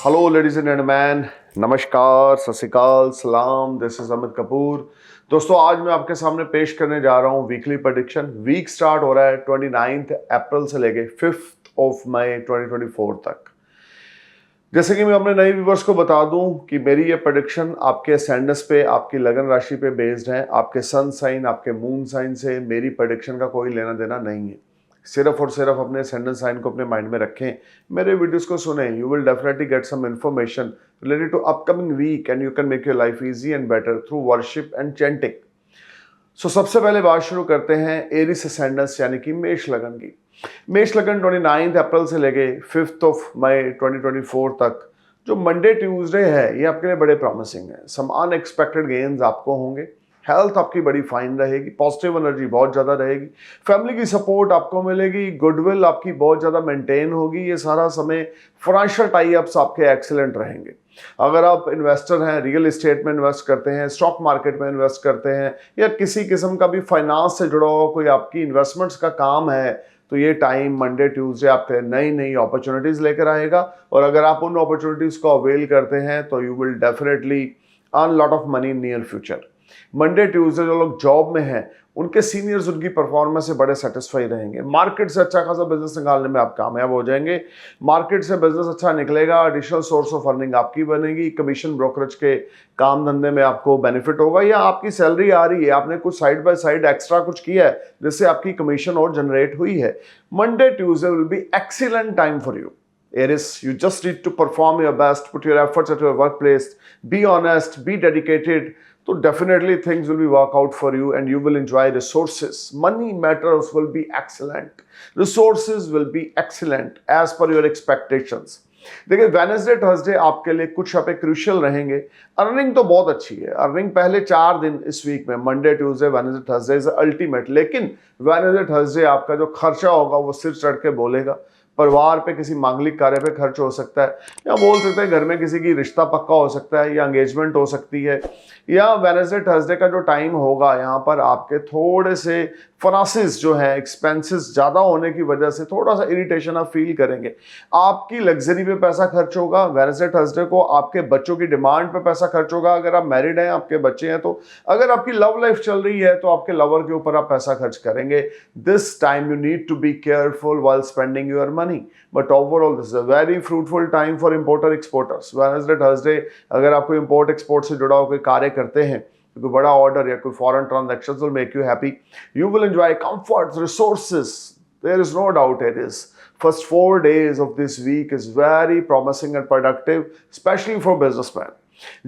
Hello ladies and gentleman, नमस्कार, सत श्री अकाल, सलाम। This is Amit Kapoor. दोस्तों, आज मैं आपके सामने पेश करने जा रहा हूं वीकली प्रेडिक्शन। वीक स्टार्ट हो रहा है 29 अप्रैल से लेके 5 मई 2024 तक। जैसे कि मैं अपने नए व्यूवर्स को बता दूं कि मेरी ये प्रेडिक्शन आपके असेंडेंस पे, आपकी लगन राशि पे बेस्ड है। आपके सन साइन, आपके मून साइन से मेरी प्रेडिक्शन का कोई लेना देना नहीं है। सिर्फ और सिर्फ अपने असेंडेंट साइन को अपने माइंड में रखें, मेरे वीडियोस को सुनें। You will definitely get some information related to upcoming weekend you can make your life easy and better through worship and chanting. So सबसे पहले बात शुरू करते हैं एरिस असेंडेंस यानी कि मेष लगन की। मेष लगन 29 अप्रैल से लेके 5 मई 2024 तक जो मंडे ट्यूसडे है, ये आपके लिए बड़े प्रॉमिसिंग है। सम अनएक्सपेक्टेड गेन्स आपको होंगे। हेल्थ आपकी बड़ी फाइन रहेगी, पॉजिटिव एनर्जी बहुत ज़्यादा रहेगी, फैमिली की सपोर्ट आपको मिलेगी, गुडविल आपकी बहुत ज़्यादा मेंटेन होगी। ये सारा समय फाइनेंशियल टाई अप्स आपके एक्सीलेंट रहेंगे। अगर आप इन्वेस्टर हैं, रियल एस्टेट में इन्वेस्ट करते हैं, स्टॉक मार्केट में इन्वेस्ट करते हैं, या किसी किस्म का भी फाइनेंस से जुड़ा हुआ कोई आपकी इन्वेस्टमेंट्स का काम है, तो ये टाइम मंडे ट्यूसडे आपके नई नई अपॉर्चुनिटीज लेकर आएगा। और अगर आप उन अपॉर्चुनिटीज को अवेल करते हैं तो you will definitely earn lot of money in near future. Monday Tuesday जो लोग जॉब में हैं, उनके सीनियर्स उनकी परफॉर्मेंस से बड़े सेटिस्फाई रहेंगे। मार्केट से अच्छा खासा बिजनेस निकालने में आप कामयाब हो जाएंगे। मार्केट से बिजनेस अच्छा निकलेगा, एडिशनल सोर्स ऑफ अर्निंग आपकी बनेगी। कमीशन ब्रोकरेज के काम धंधे में आपको बेनिफिट होगा, या आपकी सैलरी आ रही है, आपने कुछ साइड बाय साइड एक्स्ट्रा कुछ किया है जिससे आपकी कमीशन और जनरेट हुई है। Monday Tuesday will be excellent time for you. Aries, you just need to perform your best, put your efforts at your workplace, be honest, be dedicated. So definitely things will be work out for you and you will enjoy resources. Money matters will be excellent. Resources will be excellent as per your expectations. देखिए, Wednesday Thursday आपके लिए कुछ यहाँ पे crucial रहेंगे। Earning तो बहुत अच्छी है। अर्निंग पहले 4 दिन इस वीक में, Monday Tuesday Wednesday Thursday is ultimate. लेकिन वेडनेसडे थर्सडे आपका जो खर्चा होगा वो सिर चढ़ के बोलेगा। परिवार पे किसी मांगलिक कार्य पे खर्च हो सकता है, या बोल सकते हैं घर में किसी की रिश्ता पक्का हो सकता है, या एंगेजमेंट हो सकती है। या वेडनेसडे थर्सडे का जो टाइम होगा, यहाँ पर आपके थोड़े से फाइनेंसेस जो है, एक्सपेंसेस ज़्यादा होने की वजह से थोड़ा सा इरिटेशन आप फील करेंगे। आपकी लग्जरी पे पैसा खर्च होगा। वेडनेसडे थर्सडे को आपके बच्चों की डिमांड पे पैसा खर्च होगा, अगर आप मैरिड हैं, आपके बच्चे हैं तो। अगर आपकी लव लाइफ चल रही है तो आपके लवर के ऊपर आप पैसा खर्च करेंगे। This time you need to be careful while spending your money, but overall this is a very fruitful time for importer exporters. Wednesday Thursday अगर आप कोई इंपोर्ट एक्सपोर्ट से जुड़ा हुआ कोई कार्य करते हैं, कोई बड़ा ऑर्डर या कोई foreign transactions will make you happy. You will enjoy comfort, resources, there is no doubt it is. First 4 days of this week is very promising and productive, especially for businessmen.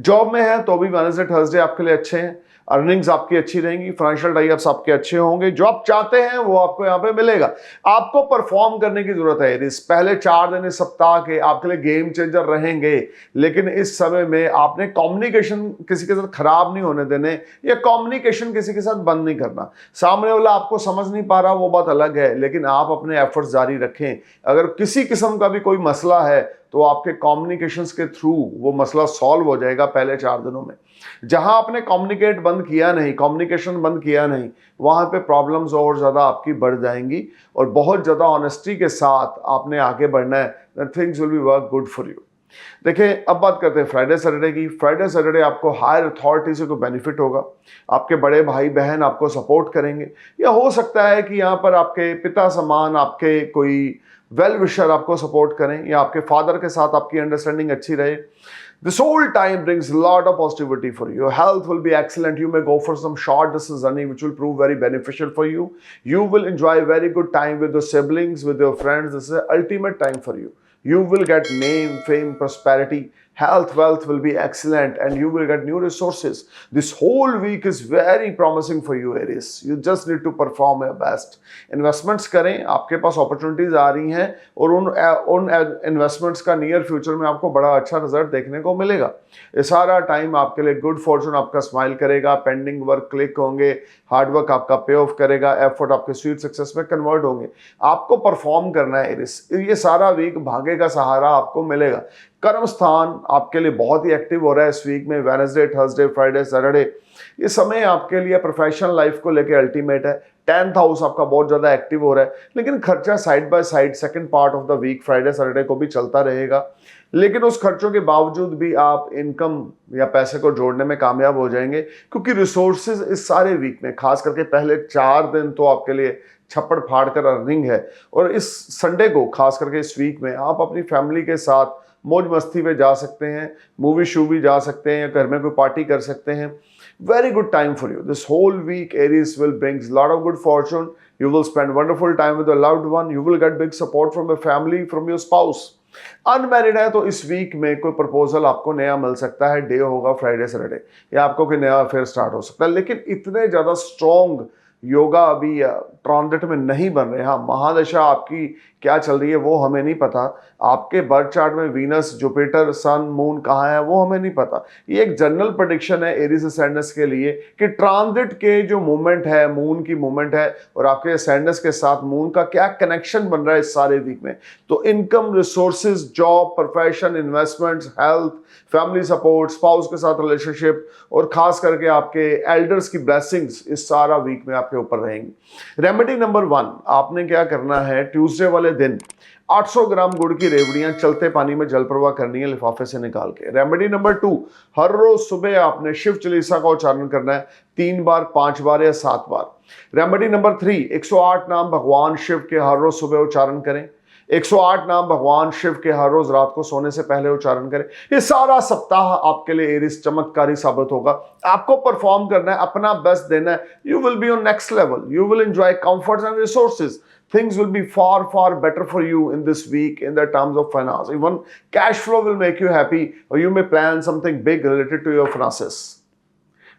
Job में है तो भी Wednesday Thursday आपके लिए अच्छे हैं। Earnings आपकी अच्छी रहेंगी, फाइनेंशियल टाई अप्स आपके अच्छे होंगे। जो आप चाहते हैं वो आपको यहाँ पे मिलेगा। आपको परफॉर्म करने की जरूरत है। इस पहले 4 दिन इस सप्ताह के आपके लिए गेम चेंजर रहेंगे, लेकिन इस समय में आपने कम्युनिकेशन किसी के साथ खराब नहीं होने देने, या कम्युनिकेशन किसी के साथ बंद नहीं करना। सामने वाला आपको समझ नहीं पा रहा, वो बात अलग है, लेकिन आप अपने एफर्ट्स जारी रखें। अगर किसी किस्म का भी कोई मसला है तो आपके कम्युनिकेशंस के थ्रू वो मसला सॉल्व हो जाएगा पहले 4 दिनों में। जहां आपने कम्युनिकेट बंद किया नहीं, कम्युनिकेशन बंद किया नहीं, वहां पे प्रॉब्लम्स और ज्यादा आपकी बढ़ जाएंगी। और बहुत ज्यादा ऑनेस्टी के साथ आपने आगे बढ़ना है, then things will be work good for you. देखिए, अब बात करते हैं फ्राइडे सैटरडे की। फ्राइडे सैटरडे आपको हायर अथॉरिटी से कोई बेनिफिट होगा। आपके बड़े भाई बहन आपको सपोर्ट करेंगे, या हो सकता है कि यहाँ पर आपके पिता समान आपके कोई वेल विशर आपको सपोर्ट करें, या आपके फादर के साथ आपकी अंडरस्टैंडिंग अच्छी रहे। This whole time brings a lot of positivity for you. Your health will be excellent. You may go for some short distance running, which will prove very beneficial for you. You will enjoy very good time with your siblings, with your friends. This is the ultimate time for you. You will get name, fame, prosperity. Health, wealth will be excellent, and you will get new resources. This whole week is very promising for you, Aries. You just need to perform your best. Investments करें, आपके पास opportunities आ रही हैं, और उन investments का near future में आपको बड़ा अच्छा रिजल्ट देखने को मिलेगा। ये सारा टाइम आपके लिए गुड फॉर्चून आपका स्माइल करेगा, पेंडिंग वर्क क्लिक होंगे, हार्ड वर्क आपका पे ऑफ करेगा, एफर्ट आपके स्वीट सक्सेस में कन्वर्ट होंगे। आपको परफॉर्म करना है एरिस। ये सारा वीक भाग्य का सहारा आपको मिलेगा। कर्म स्थान आपके लिए बहुत ही एक्टिव हो रहा है इस वीक में। वेडनेसडे, थर्सडे, फ्राइडे, सैटरडे, ये समय आपके लिए प्रोफेशनल लाइफ को लेकर अल्टीमेट है। 10th हाउस आपका बहुत ज़्यादा एक्टिव हो रहा है, लेकिन खर्चा side by side second part of the week Friday Saturday को भी चलता रहेगा। लेकिन उस खर्चों के बावजूद भी आप इनकम या पैसे को जोड़ने में कामयाब हो जाएंगे, क्योंकि रिसोर्सेज इस सारे वीक में खास करके पहले 4 दिन तो आपके लिए छप्पड़ फाड़ कर अर्निंग है। और इस संडे को खास करके इस वीक में आप अपनी फैमिली के साथ मौज मस्ती में जा सकते हैं, मूवी शू भी जा सकते हैं, या घर में कोई पार्टी कर सकते हैं। Very good time for you. This whole week, Aries will brings lot of good fortune. You will spend wonderful time with a loved one. You will get big support from your family, from your spouse. Unmarried है तो इस week में कोई proposal आपको नया मिल सकता है, day होगा फ्राइडे सैटरडे, या आपको कोई नया अफेयर स्टार्ट हो सकता है। लेकिन इतने ज़्यादा स्ट्रॉन्ग योगा अभी ट्रांजिट में नहीं बन रहे। हाँ, महादशा आपकी क्या चल रही है वो हमें नहीं पता। आपके बर्थ चार्ट में वीनस, जुपिटर, सन, मून कहाँ है वो हमें नहीं पता। ये एक जनरल प्रेडिक्शन है एरीज असेंडेंस के लिए कि ट्रांजिट के जो मूवमेंट है, मून की मूवमेंट है और आपके असेंडेंस के साथ मून का क्या कनेक्शन बन रहा है इस सारे वीक में। तो income, resources, job, profession, investments, health, family support, spouse के साथ रिलेशनशिप और खास करके आपके एल्डर्स की ब्लेसिंग्स इस सारा वीक में आपके ऊपर रहेंगी। रेमेडी नंबर 1, आपने क्या करना है, ट्यूसडे वाले दिन 800 ग्राम गुड़ की रेवड़ियां चलते पानी में जल प्रवाह करनी है लिफाफे से निकाल के। रेमेडी नंबर 2, हर रोज सुबह आपने शिव चालीसा का उच्चारण करना है 3 बार, 5 बार या 7 बार। रेमेडी नंबर 3, 108 नाम भगवान शिव के हर रोज सुबह उच्चारण करें। 108 नाम भगवान शिव के हर रोज रात को सोने से पहले उच्चारण करें। ये सारा सप्ताह आपके लिए एरीज चमत्कारी साबित होगा। आपको परफॉर्म करना है, अपना बेस्ट देना है। You will be on next level, you will enjoy comforts and resources. Things will be far better for you in this week in the terms of finance. Even cash flow will make you happy, or you may plan something big related to your finances.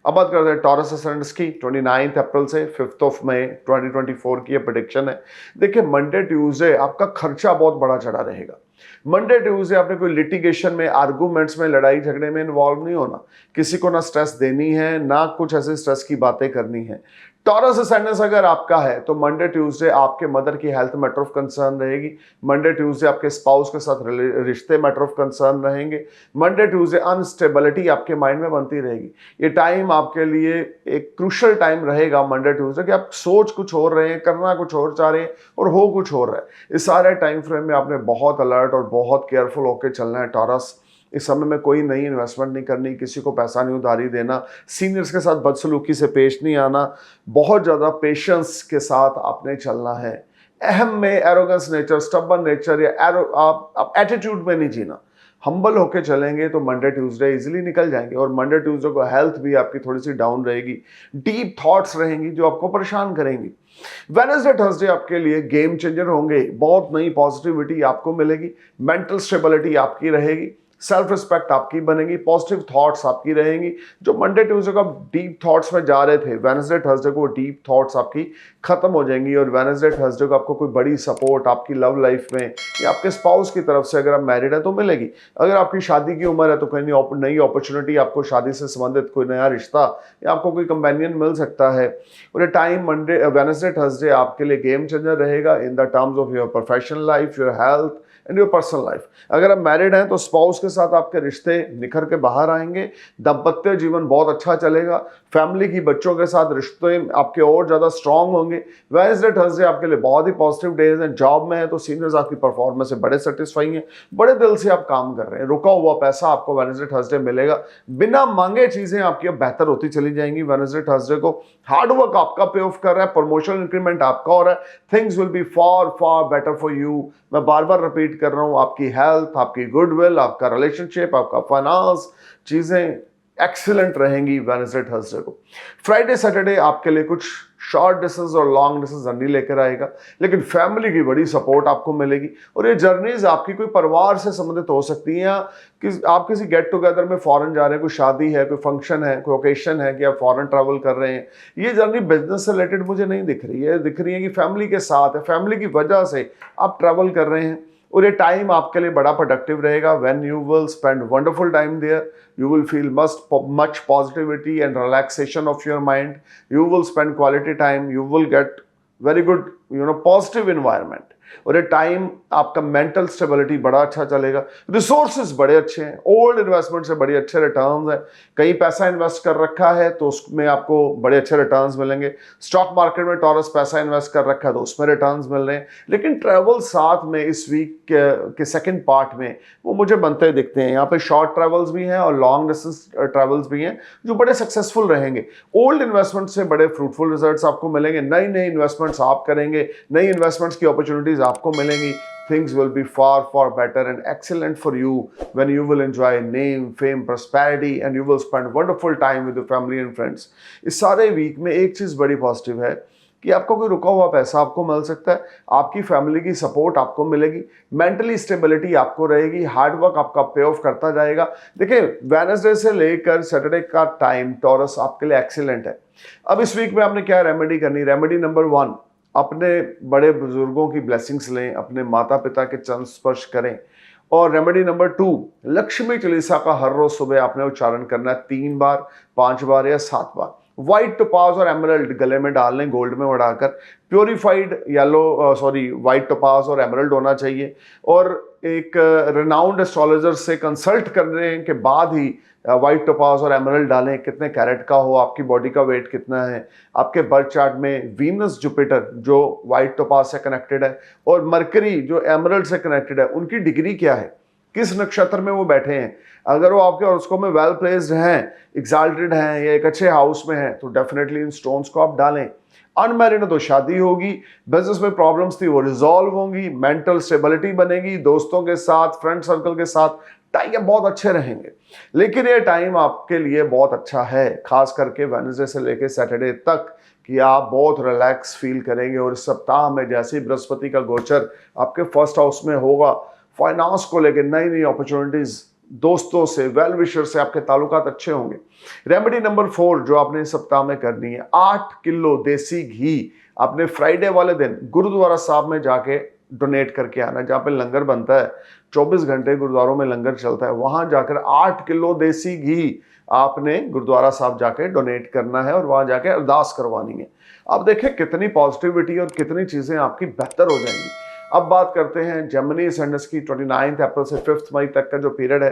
अब बात करते हैं taurus ascendants की। 29 अप्रैल से 5 मई 2024 की ये prediction है। देखिए, मंडे ट्यूसडे आपका खर्चा बहुत बड़ा चढ़ा रहेगा। मंडे ट्यूसडे आपने कोई लिटिगेशन में, आर्गूमेंट्स में, लड़ाई झगड़े में इन्वॉल्व नहीं होना। किसी को ना स्ट्रेस देनी है, ना कुछ ऐसे स्ट्रेस की बातें करनी है। टॉरस असेंडेंस अगर आपका है तो मंडे ट्यूसडे आपके मदर की हेल्थ मैटर ऑफ कंसर्न रहेगी। मंडे ट्यूसडे आपके स्पाउस के साथ रिश्ते मैटर ऑफ कंसर्न रहेंगे। मंडे ट्यूसडे अनस्टेबिलिटी आपके माइंड में बनती रहेगी। ये टाइम आपके लिए एक क्रूशल टाइम रहेगा मंडे ट्यूसडे, कि आप सोच कुछ और रहे हैं, करना कुछ और चाह रहे हैं और हो कुछ और रहा है। इस सारे टाइम फ्रेम में आपने बहुत अलर्ट और बहुत केयरफुल होकर चलना है टॉरस। इस समय में कोई नई इन्वेस्टमेंट नहीं करनी, किसी को पैसा नहीं उधारी देना, सीनियर्स के साथ बदसलूकी से पेश नहीं आना, बहुत ज़्यादा पेशेंस के साथ आपने चलना है। अहम में एरोगेंस नेचर, स्टबर्न नेचर या आप एटीट्यूड में नहीं जीना। हम्बल होके चलेंगे तो मंडे ट्यूसडे इजीली निकल जाएंगे। और मंडे ट्यूसडे को हेल्थ भी आपकी थोड़ी सी डाउन रहेगी, डीप थॉट्स रहेंगी जो आपको परेशान करेंगी। वेडनेसडे थर्सडे आपके लिए गेम चेंजर होंगे, बहुत नई पॉजिटिविटी आपको मिलेगी, मेंटल स्टेबिलिटी आपकी रहेगी, सेल्फ रिस्पेक्ट आपकी बनेगी, पॉजिटिव थॉट्स आपकी रहेंगी। जो मंडे ट्यूसडे को आप डीप थॉट्स में जा रहे थे, वेडनेसडे थर्सडे को डीप थॉट्स आपकी खत्म हो जाएंगी। और वेडनेसडे थर्सडे को आपको कोई बड़ी सपोर्ट आपकी लव लाइफ में या आपके स्पाउस की तरफ से, अगर आप मैरिड है तो मिलेगी। अगर आपकी शादी की उम्र है तो कहीं नई अपॉर्चुनिटी, आपको शादी से संबंधित कोई नया रिश्ता या आपको कोई कंपेनियन मिल सकता है। और ये टाइम वेडनेसडे थर्सडे आपके लिए गेम चेंजर रहेगा in the terms of your professional life, your health and your personal life. अगर आप मैरिड हैं तो स्पाउस के साथ आपके रिश्ते निखर के बाहर आएंगे, दाम्पत्य जीवन बहुत अच्छा चलेगा, फैमिली की बच्चों के साथ रिश्ते आपके और ज़्यादा स्ट्रांग होंगे। वेडनेसडे थर्सडे आपके लिए बहुत ही पॉजिटिव डेज हैं। जॉब में है तो सीनियर्स आपकी परफॉर्मेंस से बड़े सेटिस्फाई हैं, बड़े दिल से आप काम कर रहे हैं। रुका हुआ पैसा आपको वेडनेसडे थर्सडे मिलेगा, बिना मांगे चीज़ें आपकी अब बेहतर होती चली जाएंगी। वेडनेसडे थर्सडे को हार्डवर्क आपका पे ऑफ कर रहा है, प्रमोशन इंक्रीमेंट आपका हो रहा है, things will be far better for you. मैं बार बार रिपीट कर रहा हूं, आपकी हेल्थ, आपकी गुडविल, आपका रिलेशनशिप, आपका फाइनेंस, चीजें एक्सीलेंट रहेंगी वेडनेसडे थर्सडे को। फ्राइडे सैटरडे आपके लिए कुछ शॉर्ट डिस्टेंस और लॉन्ग डिस्टेंस जर्नी लेकर आएगा, लेकिन फैमिली की बड़ी सपोर्ट आपको मिलेगी। और ये जर्नीज आपकी कोई परिवार से संबंधित हो सकती हैं, या कि आप किसी गेट टुगेदर में फॉरेन जा रहे हैं, कोई शादी है, कोई फंक्शन है, कोई ओकेशन है कि आप फॉरेन ट्रैवल कर रहे हैं। ये जर्नी बिजनेस से रिलेटेड मुझे नहीं दिख रही है, दिख रही है कि फैमिली के साथ है, फैमिली की वजह से आप ट्रैवल कर रहे हैं। और ये टाइम आपके लिए बड़ा प्रोडक्टिव रहेगा। When you will spend wonderful time there, you will feel much positivity and relaxation of your mind. You will spend quality time, you will get very good positive environment, और ये time आपका mental stability बड़ा अच्छा चलेगा। Resources बड़े अच्छे हैं, old investment से बड़े अच्छे रिटर्न्स हैं। कहीं पैसा इन्वेस्ट कर रखा है तो उसमें आपको बड़े अच्छे रिटर्न्स मिलेंगे। स्टॉक मार्केट में टॉरस पैसा इन्वेस्ट कर रखा है तो उसमें रिटर्न्स मिल रहे हैं। लेकिन ट्रैवल साथ में इस वीक के सेकंड पार्ट में वो मुझे बनते दिखते हैं। यहाँ पे शॉर्ट ट्रैवल्स भी हैं और लॉन्ग डिस्टेंस ट्रैवल्स भी हैं जो बड़े सक्सेसफुल रहेंगे। ओल्ड इन्वेस्टमेंट से बड़े फ्रूटफुल रिजल्ट्स आपको मिलेंगे। नई नई इन्वेस्टमेंट्स आप करेंगे, नई इन्वेस्टमेंट्स की अपॉर्चुनिटीज आपको मिलेंगी। Things will be far better and excellent for you when you will enjoy name, fame, prosperity and you will spend wonderful time with your family and friends. इस सारे वीक में एक चीज़ बड़ी पॉजिटिव है कि आपको कोई रुका हुआ पैसा आपको मिल सकता है, आपकी फैमिली की सपोर्ट आपको मिलेगी, मेंटली स्टेबिलिटी आपको रहेगी, हार्डवर्क आपका पे ऑफ करता जाएगा। देखिए, वेडनेसडे से लेकर सैटरडे का टाइम टॉरस आपके लिए एक्सीलेंट है। अब इस वीक में आपने क्या रेमेडी करनी? रेमेडी नंबर 1, अपने बड़े बुजुर्गों की ब्लेसिंग्स लें, अपने माता पिता के चरण स्पर्श करें। और रेमेडी नंबर 2, लक्ष्मी चालीसा का हर रोज सुबह आपने उच्चारण करना है 3 बार, 5 बार या 7 बार। व्हाइट टोपाज और एमरल्ड गले में डाल लें, गोल्ड में बढ़ाकर। प्योरीफाइड व्हाइट टोपाज और एमरल्ड होना चाहिए। और एक रिनाउंड एस्ट्रोलॉजर से कंसल्ट करने के बाद ही व्हाइट टोपाज और एमरल्ड डालें। कितने कैरेट का हो, आपकी बॉडी का वेट कितना है, आपके बर्थ चार्ट में वीनस जुपिटर जो व्हाइट टोपाज से कनेक्टेड है और मरकरी जो एमरल्ड से कनेक्टेड है, उनकी डिग्री क्या है, किस नक्षत्र में वो बैठे हैं। अगर वो आपके हॉरोस्कोप में वेल प्लेस्ड हैं, एक्साल्टेड हैं या एक अच्छे हाउस में हैं तो डेफिनेटली इन स्टोन्स को आप डालें। अनमैरिड हो तो शादी होगी, बिजनेस में प्रॉब्लम्स थी वो रिजॉल्व होंगी, मेंटल स्टेबिलिटी बनेगी, दोस्तों के साथ, फ्रेंड सर्कल के साथ टाइम बहुत अच्छे रहेंगे। लेकिन ये टाइम आपके लिए बहुत अच्छा है, खास करके वेडनेसडे से लेकर सैटरडे तक, कि आप बहुत रिलैक्स फील करेंगे। और इस सप्ताह में जैसे बृहस्पति का गोचर आपके फर्स्ट हाउस में होगा, फाइनेंस को लेकर नई नई अपॉर्चुनिटीज, दोस्तों से, वेल विशर से आपके ताल्लुकात अच्छे होंगे। रेमेडी नंबर 4 जो आपने इस सप्ताह में करनी है, 8 किलो देसी घी आपने फ्राइडे वाले दिन गुरुद्वारा साहब में जाके डोनेट करके आना, जहाँ पे लंगर बनता है, 24 घंटे गुरुद्वारों में लंगर चलता है, वहां जाकर 8 किलो देसी घी आपने गुरुद्वारा साहब जाके डोनेट करना है और वहां जाके अरदास करवानी है। अब देखें कितनी पॉजिटिविटी और कितनी चीजें आपकी बेहतर हो जाएंगी। अब बात करते हैं जेमिनी एसेंडेंस की 29 अप्रैल से 5 मई तक का जो पीरियड है।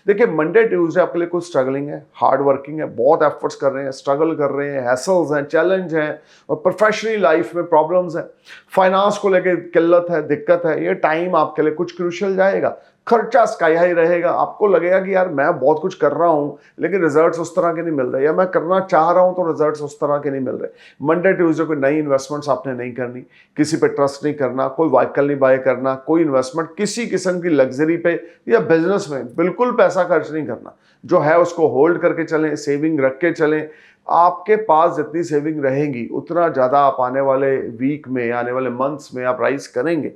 देखिए, मंडे ट्यूसडे आपके लिए कुछ स्ट्रगलिंग है, हार्ड वर्किंग है, बहुत एफर्ट्स कर रहे हैं, स्ट्रगल कर रहे हैं, हैसल्स हैं, चैलेंज हैं और प्रोफेशनल लाइफ में प्रॉब्लम्स हैं, फाइनेंस को लेकर किल्लत है, दिक्कत है। ये टाइम आपके लिए कुछ क्रूशियल जाएगा, खर्चा स्काई हाई रहेगा। आपको लगेगा कि यार मैं बहुत कुछ कर रहा हूं लेकिन रिजल्ट्स उस तरह के नहीं मिल रहे, या मैं करना चाह रहा हूं तो रिजल्ट्स उस तरह के नहीं मिल रहे। मंडे ट्यूसडे कोई नई इन्वेस्टमेंट्स आपने नहीं करनी, किसी पे ट्रस्ट नहीं करना, कोई व्हीकल नहीं बाय करना, कोई इन्वेस्टमेंट किसी किस्म की लग्जरी पे या बिजनेस में बिल्कुल पैसा खर्च नहीं करना। जो है उसको होल्ड करके चलें, सेविंग रख के चलें। आपके पास जितनी सेविंग रहेगी उतना ज़्यादा आप आने वाले वीक में, आने वाले मंथ्स में आप राइज करेंगे।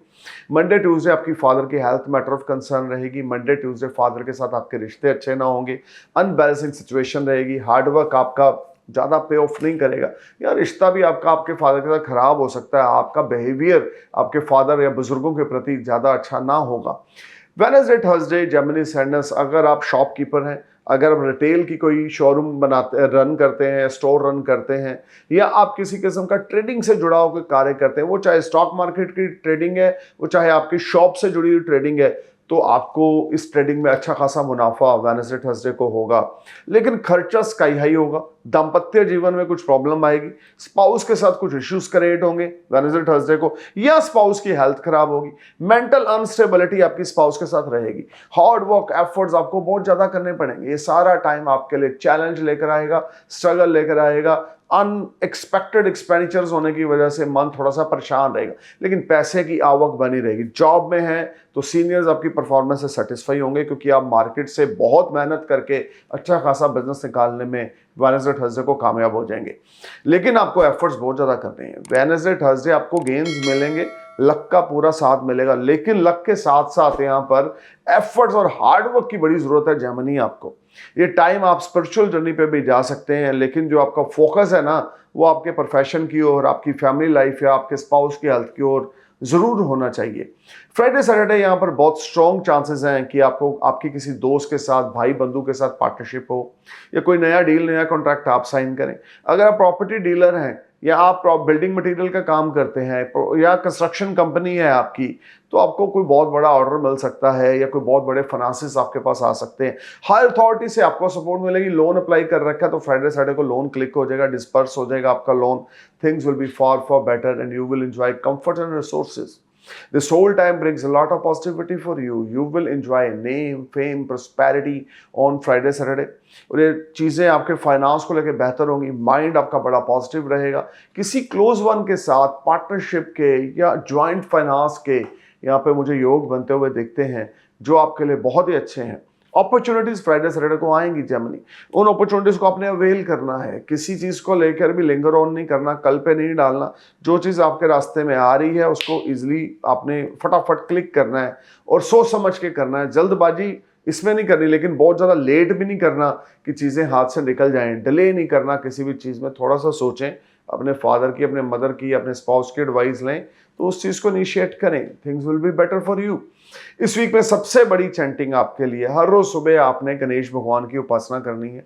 मंडे ट्यूसडे आपकी फादर की हेल्थ मैटर ऑफ कंसर्न रहेगी। मंडे ट्यूसडे फादर के साथ आपके रिश्ते अच्छे ना होंगे, अनबैलेंसिंग सिचुएशन रहेगी, हार्डवर्क आपका ज़्यादा पे ऑफ नहीं करेगा, या रिश्ता भी आपका आपके फादर के साथ खराब हो सकता है। आपका बिहेवियर आपके फादर या बुजुर्गों के प्रति ज़्यादा अच्छा ना होगा। वेडनेसडे थर्सडे जेमिनी एसेंडेंस, अगर आप शॉपकीपर हैं, अगर आप रिटेल की कोई शोरूम रन करते हैं, स्टोर रन करते हैं, या आप किसी किस्म का ट्रेडिंग से जुड़ा होकर कार्य करते हैं, वो चाहे स्टॉक मार्केट की ट्रेडिंग है, वो चाहे आपकी शॉप से जुड़ी हुई ट्रेडिंग है, तो आपको इस ट्रेडिंग में अच्छा खासा मुनाफा वेडनेसडे थर्सडे को होगा। लेकिन खर्चा स्काई हाई होगा, दाम्पत्य जीवन में कुछ प्रॉब्लम आएगी, स्पाउस के साथ कुछ इश्यूज क्रिएट होंगे वेडनेसडे थर्सडे को, या स्पाउस की हेल्थ खराब होगी, मेंटल अनस्टेबिलिटी आपकी स्पाउस के साथ रहेगी, हार्ड वर्क एफर्ट्स आपको बहुत ज्यादा करने पड़ेंगे। ये सारा टाइम आपके लिए चैलेंज लेकर आएगा, स्ट्रगल लेकर आएगा, अनएक्सपेक्टेड एक्सपेंडिचर्स होने की वजह से मन थोड़ा सा परेशान रहेगा, लेकिन पैसे की आवक बनी रहेगी। जॉब में है तो सीनियर्स आपकी परफॉर्मेंस से सेटिस्फाई होंगे, क्योंकि आप मार्केट से बहुत मेहनत करके अच्छा खासा बिजनेस निकालने में वेडनेसडे थर्सडे को कामयाब हो जाएंगे। लेकिन आपको एफर्ट्स बहुत ज़्यादा करने हैं। वेडनेसडे थर्सडे आपको गेन्स मिलेंगे, लक का पूरा साथ मिलेगा, लेकिन लक के साथ साथ यहाँ पर एफर्ट्स और हार्डवर्क की बड़ी ज़रूरत है जेमिनी आपको। ये टाइम आप स्पिरिचुअल जर्नी पे भी जा सकते हैं, लेकिन जो आपका फोकस है ना, वो आपके प्रोफेशन की ओर, आपकी फैमिली लाइफ या आपके स्पाउस की हेल्थ की ओर जरूर होना चाहिए। फ्राइडे सैटरडे यहाँ पर बहुत स्ट्रॉन्ग चांसेस हैं कि आपको आपकी किसी दोस्त के साथ, भाई बंधु के साथ पार्टनरशिप हो, या कोई नया डील, नया कॉन्ट्रैक्ट आप साइन करें। अगर आप प्रॉपर्टी डीलर हैं या आप बिल्डिंग मटेरियल का काम करते हैं या कंस्ट्रक्शन कंपनी है आपकी, तो आपको कोई बहुत बड़ा ऑर्डर मिल सकता है या कोई बहुत बड़े फाइनेंसेस आपके पास आ सकते हैं। हायर अथॉरिटी से आपको सपोर्ट मिलेगी। लोन अप्लाई कर रखा है तो फ्राइडे सैटरडे को लोन क्लिक हो जाएगा, डिस्पर्स हो जाएगा आपका loan. Things will B far better and you will enjoy comfort and resources. This whole time brings a lot of positivity for you. You will enjoy name, fame, prosperity on Friday, Saturday. और ये चीज़ें आपके finance को लेकर बेहतर होंगी। Mind आपका बड़ा पॉजिटिव रहेगा। किसी क्लोज वन के साथ पार्टनरशिप के या ज्वाइंट फाइनेंस के यहाँ पे मुझे योग बनते हुए दिखते हैं, जो आपके लिए बहुत ही अच्छे हैं। अपॉर्चुनिटीज फ्राइडे सैटरडे को आएंगी जेमिनी। उन अपॉर्चुनिटीज को आपने अवेल करना है। किसी चीज को लेकर भी लिंगर ऑन नहीं करना, कल पे नहीं डालना। जो चीज आपके रास्ते में आ रही है उसको इजिली आपने फटाफट क्लिक करना है और सोच समझ के करना है। जल्दबाजी इसमें नहीं करनी, लेकिन बहुत ज्यादा लेट भी नहीं करना कि चीजें हाथ से निकल जाएं। डिले नहीं करना किसी भी चीज में, थोड़ा सा सोचें। अपने फादर की, अपने मदर की, अपने स्पाउस की एडवाइस लें तो उस चीज को इनिशिएट करें। Things will be better for you. इस वीक में सबसे बड़ी चैंटिंग आपके लिए, हर रोज सुबह आपने गणेश भगवान की उपासना करनी है।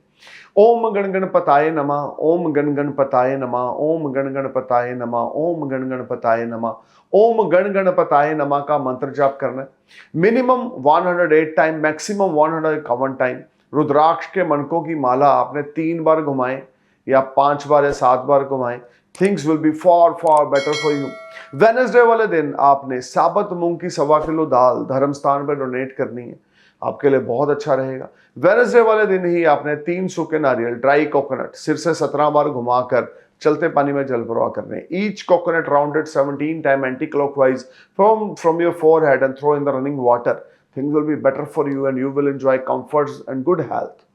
ओम गण गणपताय नमः, ओम गण गणपताय नमः, ओम गण गणपताय नमः, ओम गण गणपताय नमः, ओम गण गणपताय नमः का मंत्र जाप करना है। Minimum 108 time, maximum 151 time. रुद्राक्ष के मनकों की माला आपने 3 बार घुमाएं या 5 बार या 7 बार घुमाएं। Things will B far better for you. Wednesday वाले दिन आपने साबुत मूंग की 1.25 किलो दाल धर्म स्थान पर डोनेट करनी है, आपके लिए बहुत अच्छा रहेगा। वेडनेसडे वाले दिन ही आपने 3 सूखे नारियल, ड्राई कोकोनट सिर से 17 बार घुमाकर चलते पानी में जल प्रवाह करने। Each coconut rounded 17 time anti clockwise from your forehead and throw in the running water. Things will be better for you and you will enjoy comforts and good health.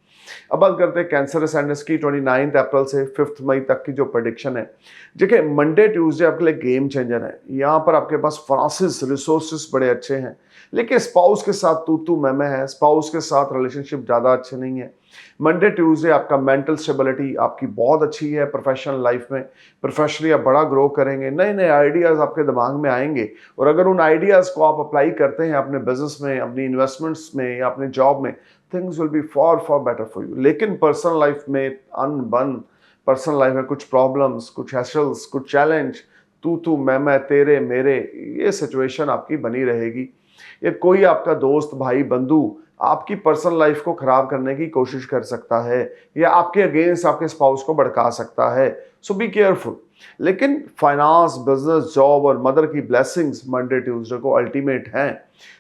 अब बात करते हैं कैंसर असेंडेंस की। 29 अप्रैल से 5 मई तक की जो prediction है, देखिए मंडे ट्यूसडे आपके लिए गेम चेंजर है। यहाँ पर आपके पास फाइनेंस रिसोर्सेस बड़े अच्छे हैं, लेकिन स्पाउस के साथ तू मैं है। स्पाउस के साथ रिलेशनशिप ज़्यादा अच्छे नहीं है। मंडे ट्यूसडे आपका मेंटल स्टेबिलिटी आपकी बहुत अच्छी है। प्रोफेशनल लाइफ में प्रोफेशनली आप बड़ा ग्रो करेंगे, नए नए आइडियाज़ आपके दिमाग में आएंगे और अगर उन आइडियाज़ को आप अप्लाई करते हैं अपने बिजनेस में, अपनी इन्वेस्टमेंट्स में या अपने जॉब में, things will B far better for you. लेकिन पर्सनल लाइफ में अनबन, पर्सनल लाइफ में कुछ प्रॉब्लम्स, कुछ हैसल्स, कुछ चैलेंज, तू मैं, तेरे मेरे, ये सिचुएशन आपकी बनी रहेगी। ये कोई आपका दोस्त, भाई, बंधु आपकी पर्सनल लाइफ को खराब करने की कोशिश कर सकता है या आपके अगेंस्ट आपके स्पाउस को भड़का सकता है। सो बी केयरफुल। लेकिन फाइनेंस, बिजनेस, जॉब और मदर की ब्लेसिंग्स मंडे ट्यूसडे को अल्टीमेट हैं।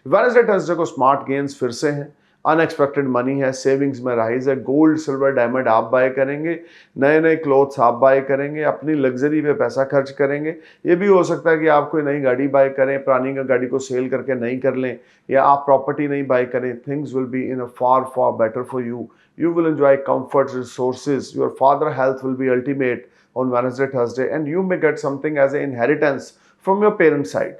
वेडनेसडे थर्सडे को स्मार्ट गेन्स फिर से हैं। अनएक्सपेक्टेड मनी है, सेविंग्स में राइज है। गोल्ड, सिल्वर, डायमंड आप बाय करेंगे, नए नए क्लोथ्स आप बाय करेंगे, अपनी लग्जरी पे पैसा खर्च करेंगे। ये भी हो सकता है कि आप कोई नई गाड़ी बाय करें, पुरानी गाड़ी को सेल करके नई कर लें, या आप प्रॉपर्टी नहीं बाय करें। Things will be in a far better for you. You will enjoy comfort, resources. Your father health will be ultimate on Wednesday, Thursday, and you may get something as an inheritance from your parents' side.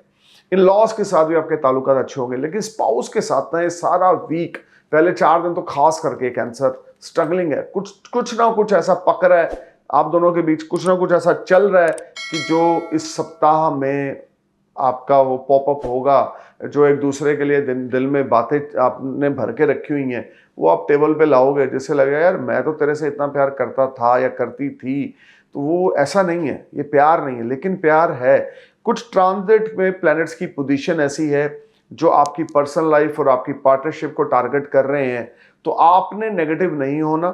In loss के साथ भी आपके ताल्लुकात अच्छे होंगे, लेकिन spouse के साथ ना ये सारा वीक, पहले 4 दिन तो खास करके कैंसर स्ट्रगलिंग है। कुछ ना कुछ ऐसा पक रहा है आप दोनों के बीच, कुछ ना कुछ ऐसा चल रहा है कि जो इस सप्ताह में आपका वो पॉपअप होगा, जो एक दूसरे के लिए दिल में बातें आपने भर के रखी हुई हैं, वो आप टेबल पे लाओगे, जिससे लगेगा यार मैं तो तेरे से इतना प्यार करता था या करती थी। तो वो ऐसा नहीं है, ये प्यार नहीं है, लेकिन प्यार है। कुछ ट्रांजिट में प्लैनेट्स की पोजीशन ऐसी है जो आपकी पर्सनल लाइफ और आपकी पार्टनरशिप को टारगेट कर रहे हैं, तो आपने नेगेटिव नहीं होना।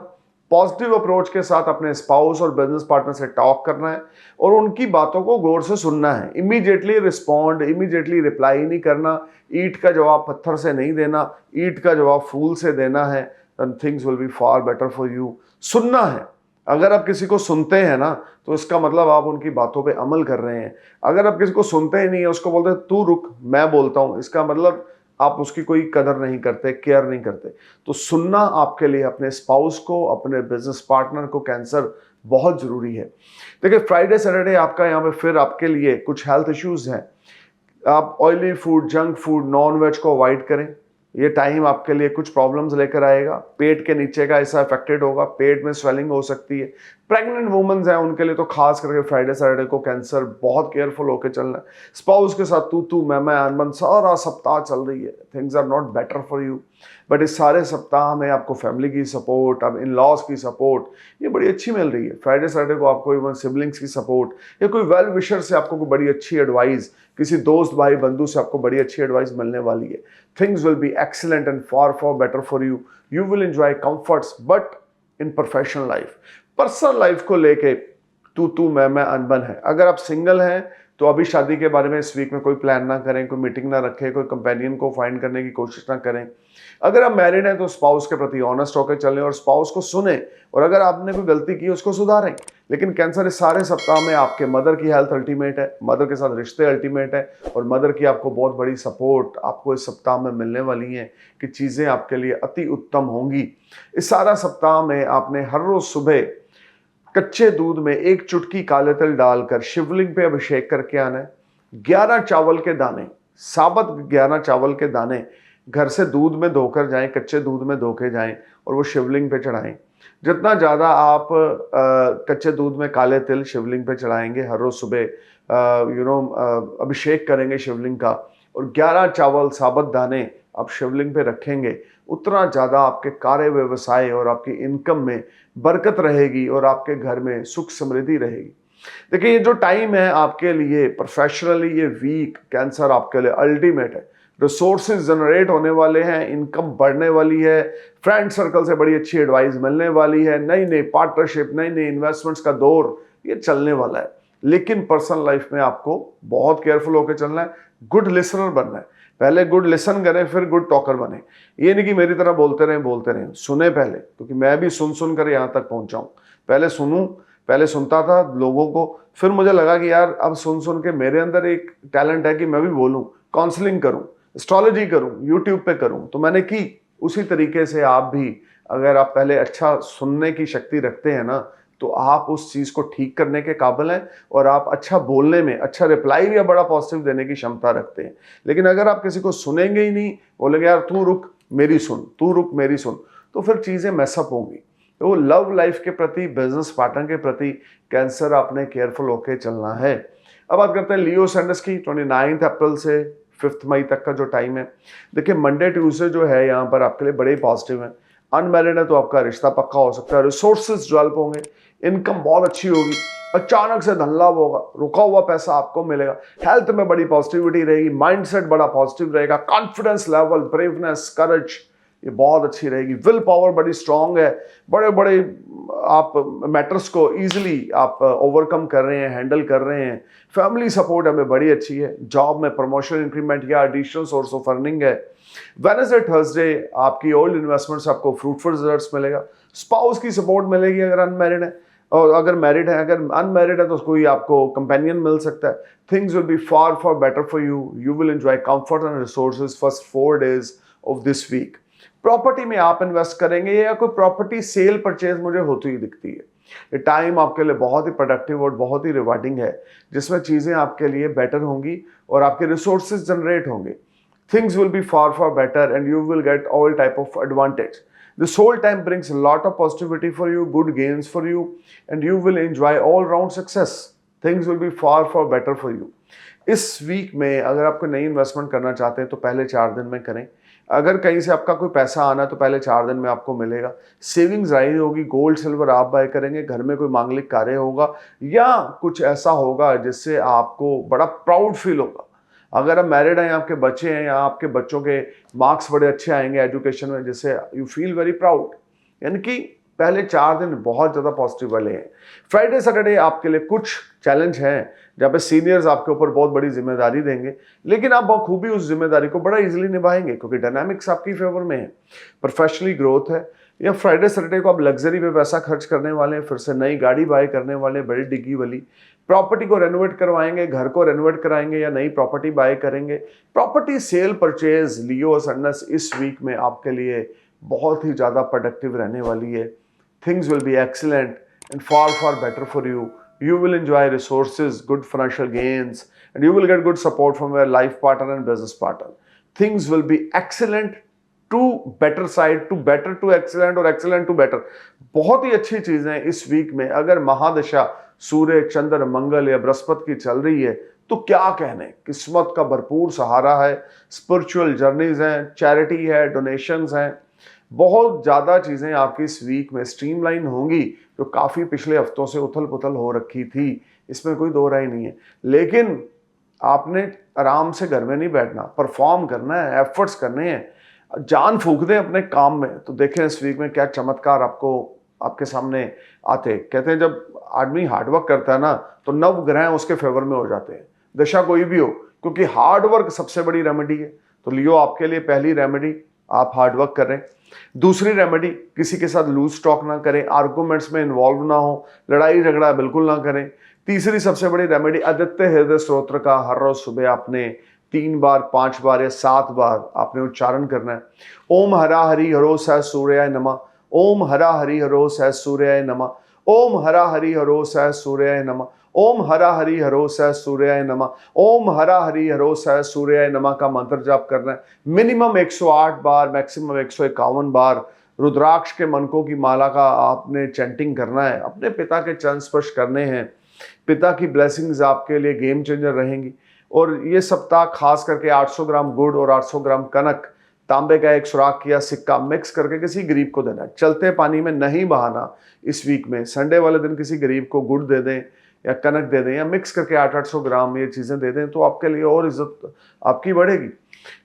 पॉजिटिव अप्रोच के साथ अपने स्पाउस और बिजनेस पार्टनर से टॉक करना है और उनकी बातों को गौर से सुनना है। इमीडिएटली रिस्पॉन्ड, इमीडिएटली रिप्लाई नहीं करना। ईंट का जवाब पत्थर से नहीं देना, ईंट का जवाब फूल से देना है। And things will be far better for you. सुनना है। अगर आप किसी को सुनते हैं ना, तो इसका मतलब आप उनकी बातों पे अमल कर रहे हैं। अगर आप किसी को सुनते ही नहीं है, उसको बोलते हैं तू रुक मैं बोलता हूं, इसका मतलब आप उसकी कोई कदर नहीं करते, केयर नहीं करते। तो सुनना आपके लिए अपने स्पाउस को, अपने बिजनेस पार्टनर को, कैंसर बहुत जरूरी है। देखिए फ्राइडे सैटरडे आपका यहाँ पे फिर आपके लिए कुछ हेल्थ इश्यूज हैं। आप oily food, junk food, non veg को अवॉइड करें। ये टाइम आपके लिए कुछ प्रॉब्लम्स लेकर आएगा। पेट के नीचे का ऐसा अफेक्टेड होगा, पेट में स्वेलिंग हो सकती है, प्रेग्नेंट वुमेन्स हैं उनके लिए तो खास करके फ्राइडे सैटरडे को कैंसर बहुत केयरफुल होकर चलना है। स्पाउस के साथ तू मैं अनबन सारा सप्ताह चल रही है, things are not better for you, but इस सारे सप्ताह में आपको फैमिली की सपोर्ट, अब इन लॉज की सपोर्ट ये बड़ी अच्छी मिल रही है। फ्राइडे सैटरडे को आपको इवन सिबलिंग्स की सपोर्ट या कोई वेल विशर से आपको कोई बड़ी अच्छी एडवाइस, किसी दोस्त भाई बंधु से आपको बड़ी अच्छी एडवाइस मिलने वाली है। Things will be excellent and far far better for you. You will enjoy comforts but in professional life. Personal life को लेके तू मैं अनबन है। अगर आप सिंगल हैं तो अभी शादी के बारे में इस वीक में कोई प्लान ना करें, कोई मीटिंग ना रखें, कोई कंपेनियन को फाइंड करने की कोशिश ना करें। अगर आप मैरिड हैं तो स्पाउस के प्रति ऑनेस्ट होकर चलें और स्पाउस को सुने, और अगर आपने कोई गलती की उसको सुधारें। लेकिन कैंसर इस सारे सप्ताह में आपके मदर की हेल्थ अल्टीमेट है, मदर के साथ रिश्ते अल्टीमेट है, और मदर की आपको बहुत बड़ी सपोर्ट आपको इस सप्ताह में मिलने वाली है कि चीज़ें आपके लिए अति उत्तम होंगी। इस सारा सप्ताह में आपने हर रोज सुबह कच्चे दूध में 1 चुटकी काले तिल डालकर शिवलिंग पे अभिषेक करके आना है। 11 चावल के दाने, साबुत 11 चावल के दाने घर से दूध में धोकर जाएं, कच्चे दूध में धो के जाएं और वो शिवलिंग पे चढ़ाएं। जितना ज़्यादा आप कच्चे दूध में काले तिल शिवलिंग पे चढ़ाएंगे, हर रोज सुबह अभिषेक करेंगे शिवलिंग का, और 11 चावल साबुत दाने आप शिवलिंग पे रखेंगे, उतना ज़्यादा आपके कार्य व्यवसाय और आपकी इनकम में बरकत रहेगी और आपके घर में सुख समृद्धि रहेगी। देखिए, ये जो टाइम है आपके लिए प्रोफेशनली, ये वीक कैंसर आपके लिए अल्टीमेट है। रिसोर्सेज जनरेट होने वाले हैं, इनकम बढ़ने वाली है, फ्रेंड सर्कल से बड़ी अच्छी एडवाइस मिलने वाली है, नई नई पार्टनरशिप, नई नई इन्वेस्टमेंट्स का दौर ये चलने वाला है। लेकिन पर्सनल लाइफ में आपको बहुत केयरफुल होकर चलना है, गुड लिसनर बनना है। पहले गुड लिसन करें फिर गुड टॉकर बने। ये नहीं कि मेरी तरह बोलते रहें, सुने पहले, क्योंकि मैं भी सुन कर यहाँ तक पहुंचा हूँ। पहले सुनता था लोगों को, फिर मुझे लगा कि यार अब सुन के मेरे अंदर एक टैलेंट है कि मैं भी बोलूँ, काउंसलिंग करूँ, एस्ट्रोलॉजी करूँ, यूट्यूब पे करूँ, तो मैंने की। उसी तरीके से आप भी, अगर आप पहले अच्छा सुनने की शक्ति रखते हैं ना, तो आप उस चीज़ को ठीक करने के काबिल हैं और आप अच्छा बोलने में, अच्छा रिप्लाई या बड़ा पॉजिटिव देने की क्षमता रखते हैं। लेकिन अगर आप किसी को सुनेंगे ही नहीं, बोलेंगे यार तू रुक मेरी सुन, तू रुक मेरी सुन, तो फिर चीज़ें मैसअप होंगी। तो लव लाइफ के प्रति, बिजनेस पार्टनर के प्रति कैंसर आपने केयरफुल होकर चलना है। अब बात करते हैं लियो सेंडस की। 29 अप्रैल से 5 मई तक का जो टाइम है, देखिए मंडे ट्यूसडे जो है यहाँ पर आपके लिए बड़े पॉजिटिव हैं। अनमैरिड है तो आपका रिश्ता पक्का हो सकता है, रिसोर्सेज डेवलप होंगे, इनकम बहुत अच्छी होगी, अचानक से धन लाभ होगा, रुका हुआ पैसा आपको मिलेगा, हेल्थ में बड़ी पॉजिटिविटी रहेगी, माइंडसेट बड़ा पॉजिटिव रहेगा, कॉन्फिडेंस लेवल, ब्रेवनेस, करेज ये बहुत अच्छी रहेगी, विल पावर बड़ी स्ट्रांग है, बड़े बड़े आप मैटर्स को इजीली आप ओवरकम कर रहे हैं, हैंडल कर रहे हैं, फैमिली सपोर्ट हमें बड़ी अच्छी है, जॉब में प्रमोशन, इंक्रीमेंट या एडिशनल सोर्स ऑफ अर्निंग है। वेडनेसडे थर्सडे आपकी ओल्ड इन्वेस्टमेंट्स आपको फ्रूटफुल रिजल्ट्स मिलेगा, स्पाउस की सपोर्ट मिलेगी अगर अनमैरिड है, और अगर मैरिड है, अगर अनमैरिड है तो कोई आपको कंपेनियन मिल सकता है। Things will be far far better for you, you will enjoy comfort and resources first 4 days of this week. Property में आप इन्वेस्ट करेंगे या कोई प्रॉपर्टी सेल परचेज मुझे होती हुई दिखती है। ये टाइम आपके लिए बहुत ही प्रोडक्टिव और बहुत ही रिवार्डिंग है, जिसमें चीज़ें आपके लिए बेटर होंगी और आपके रिसोर्सेज जनरेट होंगे। Things will be far far better and you will get all type of advantage. This whole time brings a lot of positivity for you, good gains for you, and you will enjoy all round success. Things will be far far better for you. इस week में अगर आप कोई नई investment करना चाहते हैं तो पहले 4 दिन में करें। अगर कहीं से आपका कोई पैसा आना है तो पहले 4 दिन में आपको मिलेगा। सेविंग्स राइज होगी, गोल्ड सिल्वर आप बाय करेंगे, घर में कोई मांगलिक कार्य होगा या कुछ ऐसा होगा जिससे आपको बड़ा प्राउड फील होगा। अगर आप मैरिड हैं, आपके बच्चे हैं या आपके बच्चों के मार्क्स बड़े अच्छे आएंगे एजुकेशन में, जिससे यू फील वेरी प्राउड। यानी कि पहले 4 दिन बहुत ज़्यादा पॉजिटिव वाले हैं। फ्राइडे सैटरडे आपके लिए कुछ चैलेंज हैं जहाँ पे सीनियर्स आपके ऊपर बहुत बड़ी जिम्मेदारी देंगे, लेकिन आप बखूबी उस जिम्मेदारी को बड़ा इजीली निभाएंगे क्योंकि डायनामिक्स आपकी फेवर में है, प्रोफेशनली ग्रोथ है। या फ्राइडे सैटरडे को आप लग्जरी पे पैसा खर्च करने वाले हैं, फिर से नई गाड़ी बाय करने वाले हैं, बड़ी डिग्गी वाली, प्रॉपर्टी को रेनोवेट करवाएंगे, घर को रेनोवेट कराएंगे या नई प्रॉपर्टी बाय करेंगे। प्रॉपर्टी सेल परचेज लियो सन्नस इस वीक में आपके लिए बहुत ही ज़्यादा प्रोडक्टिव रहने वाली है। Things will be excellent and far far better for you. You will enjoy resources, good financial gains, and you will get good support from your life partner and business partner. Things will be excellent to better side, to better to excellent और excellent to better. बहुत ही अच्छी चीजें इस week में। अगर महादशा सूर्य, चंद्र, मंगल या बृहस्पति की चल रही है तो क्या कहने, किस्मत का भरपूर सहारा है, स्पिरिचुअल जर्नीज हैं, चैरिटी है, डोनेशंस हैं, बहुत ज्यादा चीजें आपकी इस वीक में स्ट्रीमलाइन होंगी जो काफी पिछले हफ्तों से उथल पुथल हो रखी थी, इसमें कोई दो राय नहीं है। लेकिन आपने आराम से घर में नहीं बैठना, परफॉर्म करना है, एफर्ट्स करने हैं, जान फूंक दें अपने काम में। तो देखें इस वीक में क्या चमत्कार आपको आपके सामने आते। कहते हैं जब आदमी हार्डवर्क करता है ना तो नव ग्रह उसके फेवर में हो जाते हैं, दशा कोई भी हो, क्योंकि हार्डवर्क सबसे बड़ी रेमेडी है। तो लियो आपके लिए पहली रेमेडी, आप हार्डवर्क करें। दूसरी रेमेडी, किसी के साथ लूज टॉक ना करें, आर्गुमेंट्स में इन्वॉल्व ना हो, लड़ाई झगड़ा बिल्कुल ना करें। तीसरी सबसे बड़ी रेमेडी, आदित्य हृदय स्तोत्र का हर रोज सुबह आपने 3 बार, 5 बार या 7 बार आपने उच्चारण करना है। ओम हरा हरि हरो सह सूर्याय नमः, ओम हरा हरि हरो सह सूर्याय नमः, ओम हरा हरि हरो सह सूर्याय नमः, ओम हरा हरि हरो सह सूर्याय नमः, ओम हरा हरि हरो सह सूर्याय नमः का मंत्र जाप करना है। मिनिमम 108 बार, मैक्सिमम 151 बार रुद्राक्ष के मनकों की माला का आपने चैंटिंग करना है। अपने पिता के चरण स्पर्श करने हैं। पिता की ब्लेसिंग्स आपके लिए गेम चेंजर रहेंगी। और ये सप्ताह खास करके 800 ग्राम गुड़ और 800 ग्राम कनक, तांबे का एक सुराख किया सिक्का मिक्स करके किसी गरीब को देना है। चलते पानी में नहीं बहाना इस वीक में। संडे वाले दिन किसी गरीब को गुड़ दे दें या कनक दे दें या मिक्स करके 800 ग्राम ये चीज़ें दे दें तो आपके लिए और इज्जत आपकी बढ़ेगी।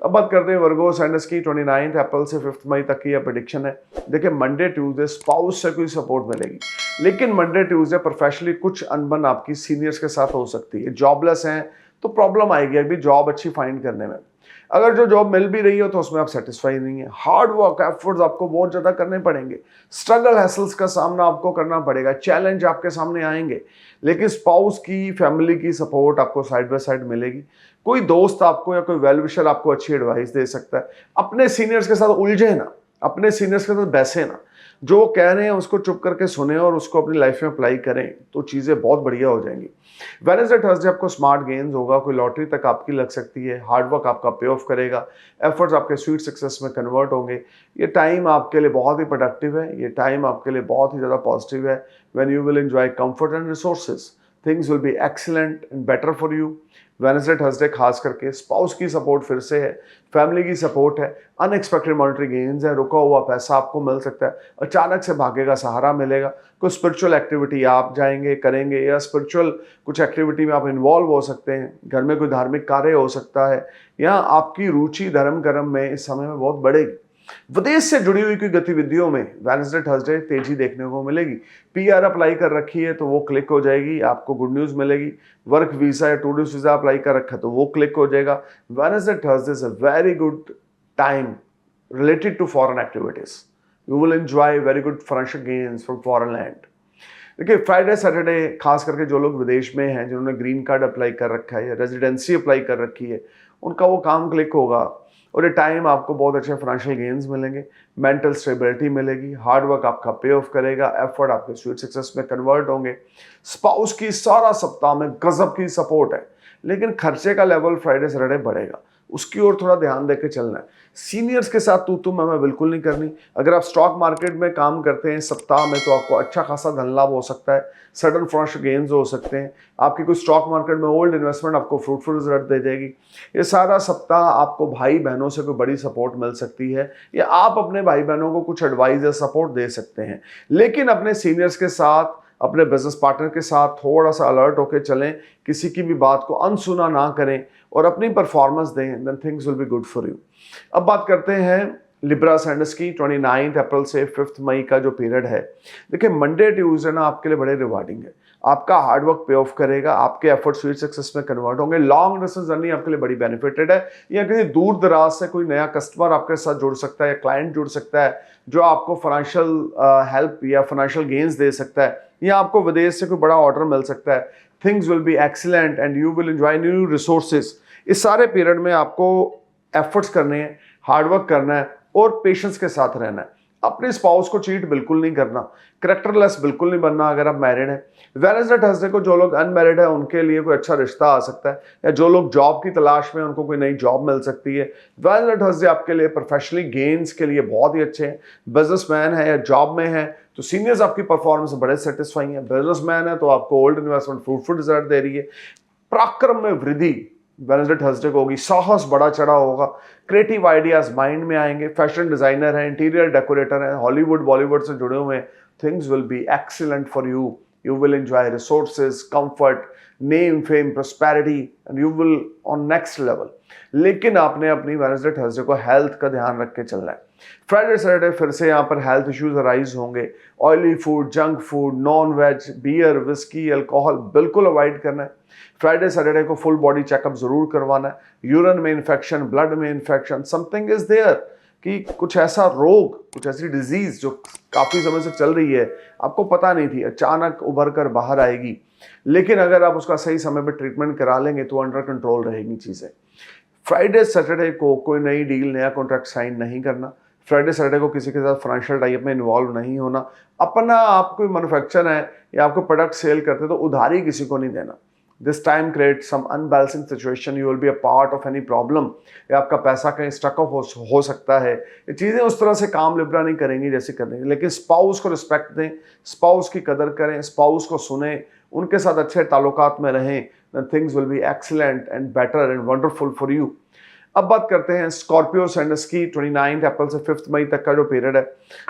अब बात करते हैं वर्गो साइनस की। 29 अप्रैल से 5 मई तक की यह प्रेडिक्शन है। देखिए मंडे ट्यूसडे स्पाउस से कोई सपोर्ट मिलेगी, लेकिन मंडे ट्यूसडे प्रोफेशनली कुछ अनबन आपकी सीनियर्स के साथ हो सकती है। जॉबलेस हैं तो प्रॉब्लम आएगी अभी जॉब अच्छी फाइंड करने में। अगर जो जॉब मिल भी रही हो तो उसमें आप सेटिस्फाई नहीं है। हार्ड वर्क एफर्ट्स आपको बहुत ज़्यादा करने पड़ेंगे। स्ट्रगल हैसल्स का सामना आपको करना पड़ेगा। चैलेंज आपके सामने आएंगे, लेकिन स्पाउस की, फैमिली की सपोर्ट आपको साइड बाय साइड मिलेगी। कोई दोस्त आपको या कोई वेल विशर आपको अच्छी एडवाइस दे सकता है। अपने सीनियर्स के साथ उलझे ना, अपने सीनियर्स के साथ बैसे ना, जो कह रहे हैं उसको चुप करके सुने और उसको अपनी लाइफ में अप्लाई करें तो चीज़ें बहुत बढ़िया हो जाएंगी। वेडनेसडे थर्सडे आपको स्मार्ट गेन्स होगा, कोई लॉटरी तक आपकी लग सकती है। हार्डवर्क आपका पे ऑफ करेगा, एफर्ट्स आपके स्वीट सक्सेस में कन्वर्ट होंगे। ये टाइम आपके लिए बहुत ही प्रोडक्टिव है, ये टाइम आपके लिए बहुत ही ज़्यादा पॉजिटिव है। When you will enjoy comfort and resources, things will be excellent and better for you. Wednesday Thursday खास करके स्पाउस की सपोर्ट फिर से है, फैमिली की सपोर्ट है, अनएक्सपेक्टेड मॉनेटरी गेन्स है, रुका हुआ पैसा आपको मिल सकता है, अचानक से भाग्य का सहारा मिलेगा। कोई स्पिरिचुअल एक्टिविटी आप जाएंगे करेंगे या स्पिरिचुअल कुछ एक्टिविटी में आप इन्वॉल्व हो सकते हैं। घर में कोई धार्मिक कार्य हो सकता है या आपकी रुचि धर्म कर्म में इस समय में बहुत बढ़ेगी। विदेश से जुड़ी हुई कोई गतिविधियों में वेडनेसडे थर्सडे तेजी देखने को मिलेगी। पीआर अप्लाई कर रखी है तो वो क्लिक हो जाएगी, आपको गुड न्यूज़ मिलेगी। वर्क वीज़ा या टूरिस्ट वीज़ा अप्लाई कर रखा है तो वो क्लिक हो जाएगा। Wednesday Thursday is a very good time related to foreign activities. You will enjoy very good financial gains from foreign land. देखिए फ्राइडे सैटरडे खास करके जो लोग विदेश में हैं, जिन्होंने ग्रीन कार्ड अप्लाई कर रखा है या रेजिडेंसी अप्लाई कर रखी है, उनका वो काम क्लिक होगा और ये टाइम आपको बहुत अच्छे फाइनेंशियल गेन्स मिलेंगे, मेंटल स्टेबिलिटी मिलेगी, हार्डवर्क आपका पे ऑफ करेगा, एफर्ट आपके स्वीट सक्सेस में कन्वर्ट होंगे। स्पाउस की सारा सप्ताह में गजब की सपोर्ट है, लेकिन खर्चे का लेवल फ्राइडे सैटरडे बढ़ेगा, उसकी ओर थोड़ा ध्यान देकर चलना है। सीनियर्स के साथ तू मैं बिल्कुल नहीं करनी। अगर आप स्टॉक मार्केट में काम करते हैं सप्ताह में तो आपको अच्छा खासा धन लाभ हो सकता है, सडन फाइनेंशियल गेन्स हो सकते हैं। आपकी कोई स्टॉक मार्केट में ओल्ड इन्वेस्टमेंट आपको फ्रूटफुल रिजल्ट दे जाएगी। ये सारा सप्ताह आपको भाई बहनों से कोई बड़ी सपोर्ट मिल सकती है या आप अपने भाई बहनों को कुछ एडवाइस या सपोर्ट दे सकते हैं। लेकिन अपने सीनियर्स के साथ, अपने बिजनेस पार्टनर के साथ थोड़ा सा अलर्ट होकर चलें, किसी की भी बात को अनसुना ना करें और अपनी परफॉर्मेंस दें, then things will be good for you. अब बात करते हैं लिब्रा साइनस की। 29 अप्रैल से 5 मई का जो पीरियड है, देखिए मंडे ट्यूसडे ना आपके लिए बड़े रिवार्डिंग है। आपका हार्डवर्क पे ऑफ करेगा, आपके एफर्ट स्वीट सक्सेस में कन्वर्ट होंगे। लॉन्ग डिस्टेंस जर्नी आपके लिए बड़ी बेनिफिटेड है, या किसी दूर दराज से कोई नया कस्टमर आपके साथ जुड़ सकता है या क्लाइंट जुड़ सकता है जो आपको फाइनेंशियल हेल्प या फाइनेंशियल गेन्स दे सकता है, या आपको विदेश से कोई बड़ा ऑर्डर मिल सकता है। Things will be excellent and you will enjoy new resources. इस सारे पीरियड में आपको एफर्ट्स करने हैं, हार्डवर्क करना है और पेशेंस के साथ रहना है। अपने स्पाउस को चीट बिल्कुल नहीं करना, करेक्टरलेस बिल्कुल नहीं बनना अगर आप मैरिड हैं। वेडनेसडे थर्सडे को जो लोग अनमैरिड है उनके लिए कोई अच्छा रिश्ता आ सकता है, या जो लोग जॉब की तलाश में उनको कोई नई जॉब मिल सकती है। वेडनेसडे थर्सडे आपके लिए प्रोफेशनली गेन्स के लिए बहुत ही अच्छे हैं। बिजनेसमैन है या जॉब में है तो सीनियर्स आपकी परफॉर्मेंस बड़े सेटिस्फाइंग है। बिजनेसमैन है तो आपको ओल्ड इन्वेस्टमेंट फ्रूटफुल रिजल्ट दे रही है। पराक्रम में वृद्धि वेडनेसडे थर्सडे को होगी, साहस बड़ा चढ़ा होगा, क्रिएटिव आइडियाज माइंड में आएंगे। फैशन डिजाइनर हैं, इंटीरियर डेकोरेटर हैं, हॉलीवुड बॉलीवुड से जुड़े हुए हैं, things will be excellent for you. You will enjoy resources, comfort, name, fame, prosperity and you will on next level. लेकिन आपने अपनी वेडनेसडे थर्सडे को हेल्थ का ध्यान रख के चलना है। फ्राइडे सैटरडे फिर से यहाँ पर हेल्थ इश्यूज अराइज होंगे। Oily food, junk food, non veg, beer, whisky, alcohol बिल्कुल अवॉइड करना है। फ्राइडे सैटरडे को फुल बॉडी चेकअप जरूर करवाना है। यूरिन में इन्फेक्शन, ब्लड में इन्फेक्शन, समथिंग इज देयर कि कुछ ऐसा रोग, कुछ ऐसी डिजीज जो काफी समय से चल रही है, आपको पता नहीं थी, अचानक उभर कर बाहर आएगी। लेकिन अगर आप उसका सही समय पर ट्रीटमेंट करा लेंगे तो अंडर कंट्रोल रहेगी चीजें। फ्राइडे सैटरडे को कोई नई डील, नया कॉन्ट्रैक्ट साइन नहीं करना। फ्राइडे सैटरडे को किसी के साथ फाइनेंशियल टाइप में इन्वॉल्व नहीं होना। अपना आप कोई मैन्युफैक्चर है या आपको प्रोडक्ट सेल करते तो उधारी किसी को नहीं देना। This time create some unbalancing situation, you will be a part of any problem, या आपका पैसा कहीं स्टक अप हो सकता है। ये चीज़ें उस तरह से काम लिब्रा नहीं करेंगी जैसे करेंगे। लेकिन स्पाउस को रिस्पेक्ट दें, स्पाउस की कदर करें, स्पाउस को सुने, उनके साथ अच्छे ताल्लुकात में रहें, things will be excellent and better and wonderful for you. अब बात करते हैं स्कॉर्पियो सैंडस की। 29 अप्रैल से 5 मई तक का जो पीरियड है,